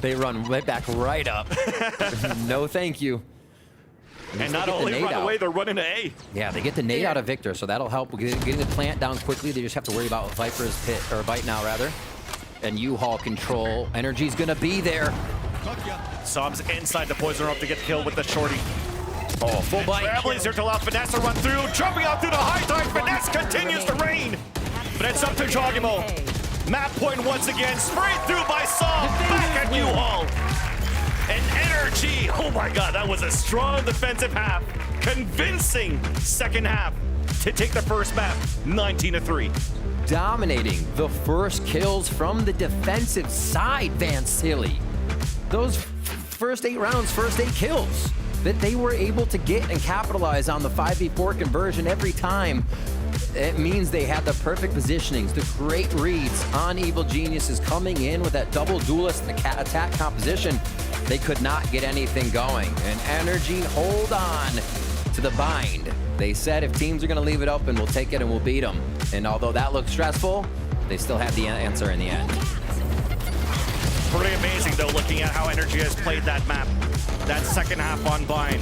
[SPEAKER 8] They run right back right up. No, thank you.
[SPEAKER 1] And not only run away, they're running to A.
[SPEAKER 8] Yeah, they get the nade out of Victor, so that'll help with getting the plant down quickly. They just have to worry about Viper's pit, or Bite now, rather. And U-Haul control. Energy's gonna be there.
[SPEAKER 1] Som's inside the poison orb to get the kill with the shorty.
[SPEAKER 8] Oh, full bite.
[SPEAKER 1] Trailblazer to allow Finesse to run through, jumping out through the high tide. Finesse continues to reign, but it's up to Jogimo. Map point once again, sprayed through by Som, back at U-Haul. And NRG, oh my god, that was a strong defensive half. Convincing second half to take the first map, 19-3.
[SPEAKER 8] Dominating the first kills from the defensive side, Van Silly. Those first 8 rounds, first 8 kills that they were able to get and capitalize on the 5v4 conversion every time. It means they had the perfect positionings, the great reads on Evil Geniuses coming in with that double duelist attack composition. They could not get anything going. And NRG hold on to the bind. They said if teams are going to leave it open, we'll take it and we'll beat them. And although that looked stressful, they still had the answer in the end.
[SPEAKER 1] Pretty amazing, though, looking at how NRG has played that map. That second half on bind.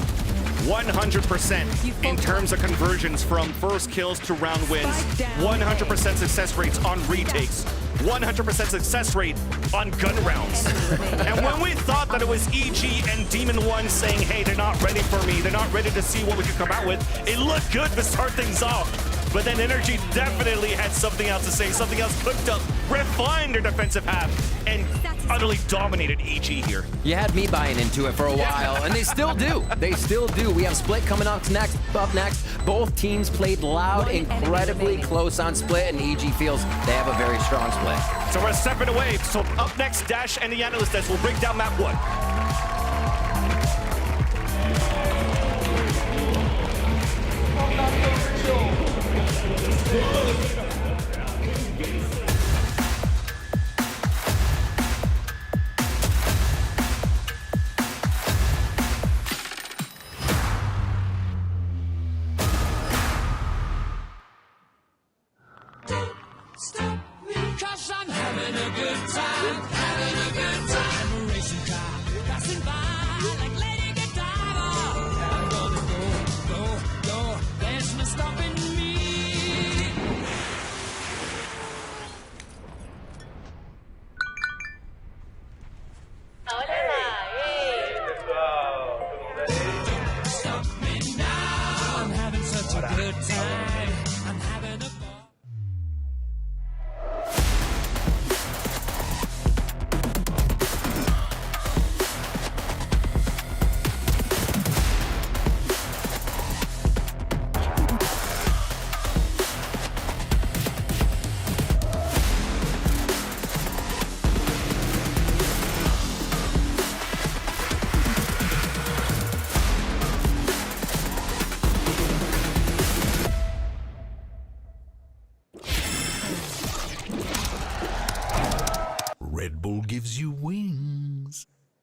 [SPEAKER 1] 100% in terms of conversions from first kills to round wins. 100% success rates on retakes. 100% success rate on gun rounds. And when we thought that it was EG and Demon 1 saying, hey, they're not ready for me, they're not ready to see what we could come out with, it looked good to start things off. But then NRG definitely had something else to say, something else cooked up, refined their defensive half, and utterly dominated EG here.
[SPEAKER 8] You had me buying into it for a while, and they still do. They still do. We have Split coming up next. Both teams played loud, incredibly close on Split, and EG feels they have a very strong Split.
[SPEAKER 1] So we're stepping away. So up next, Dash and the analyst desk will break down map 1.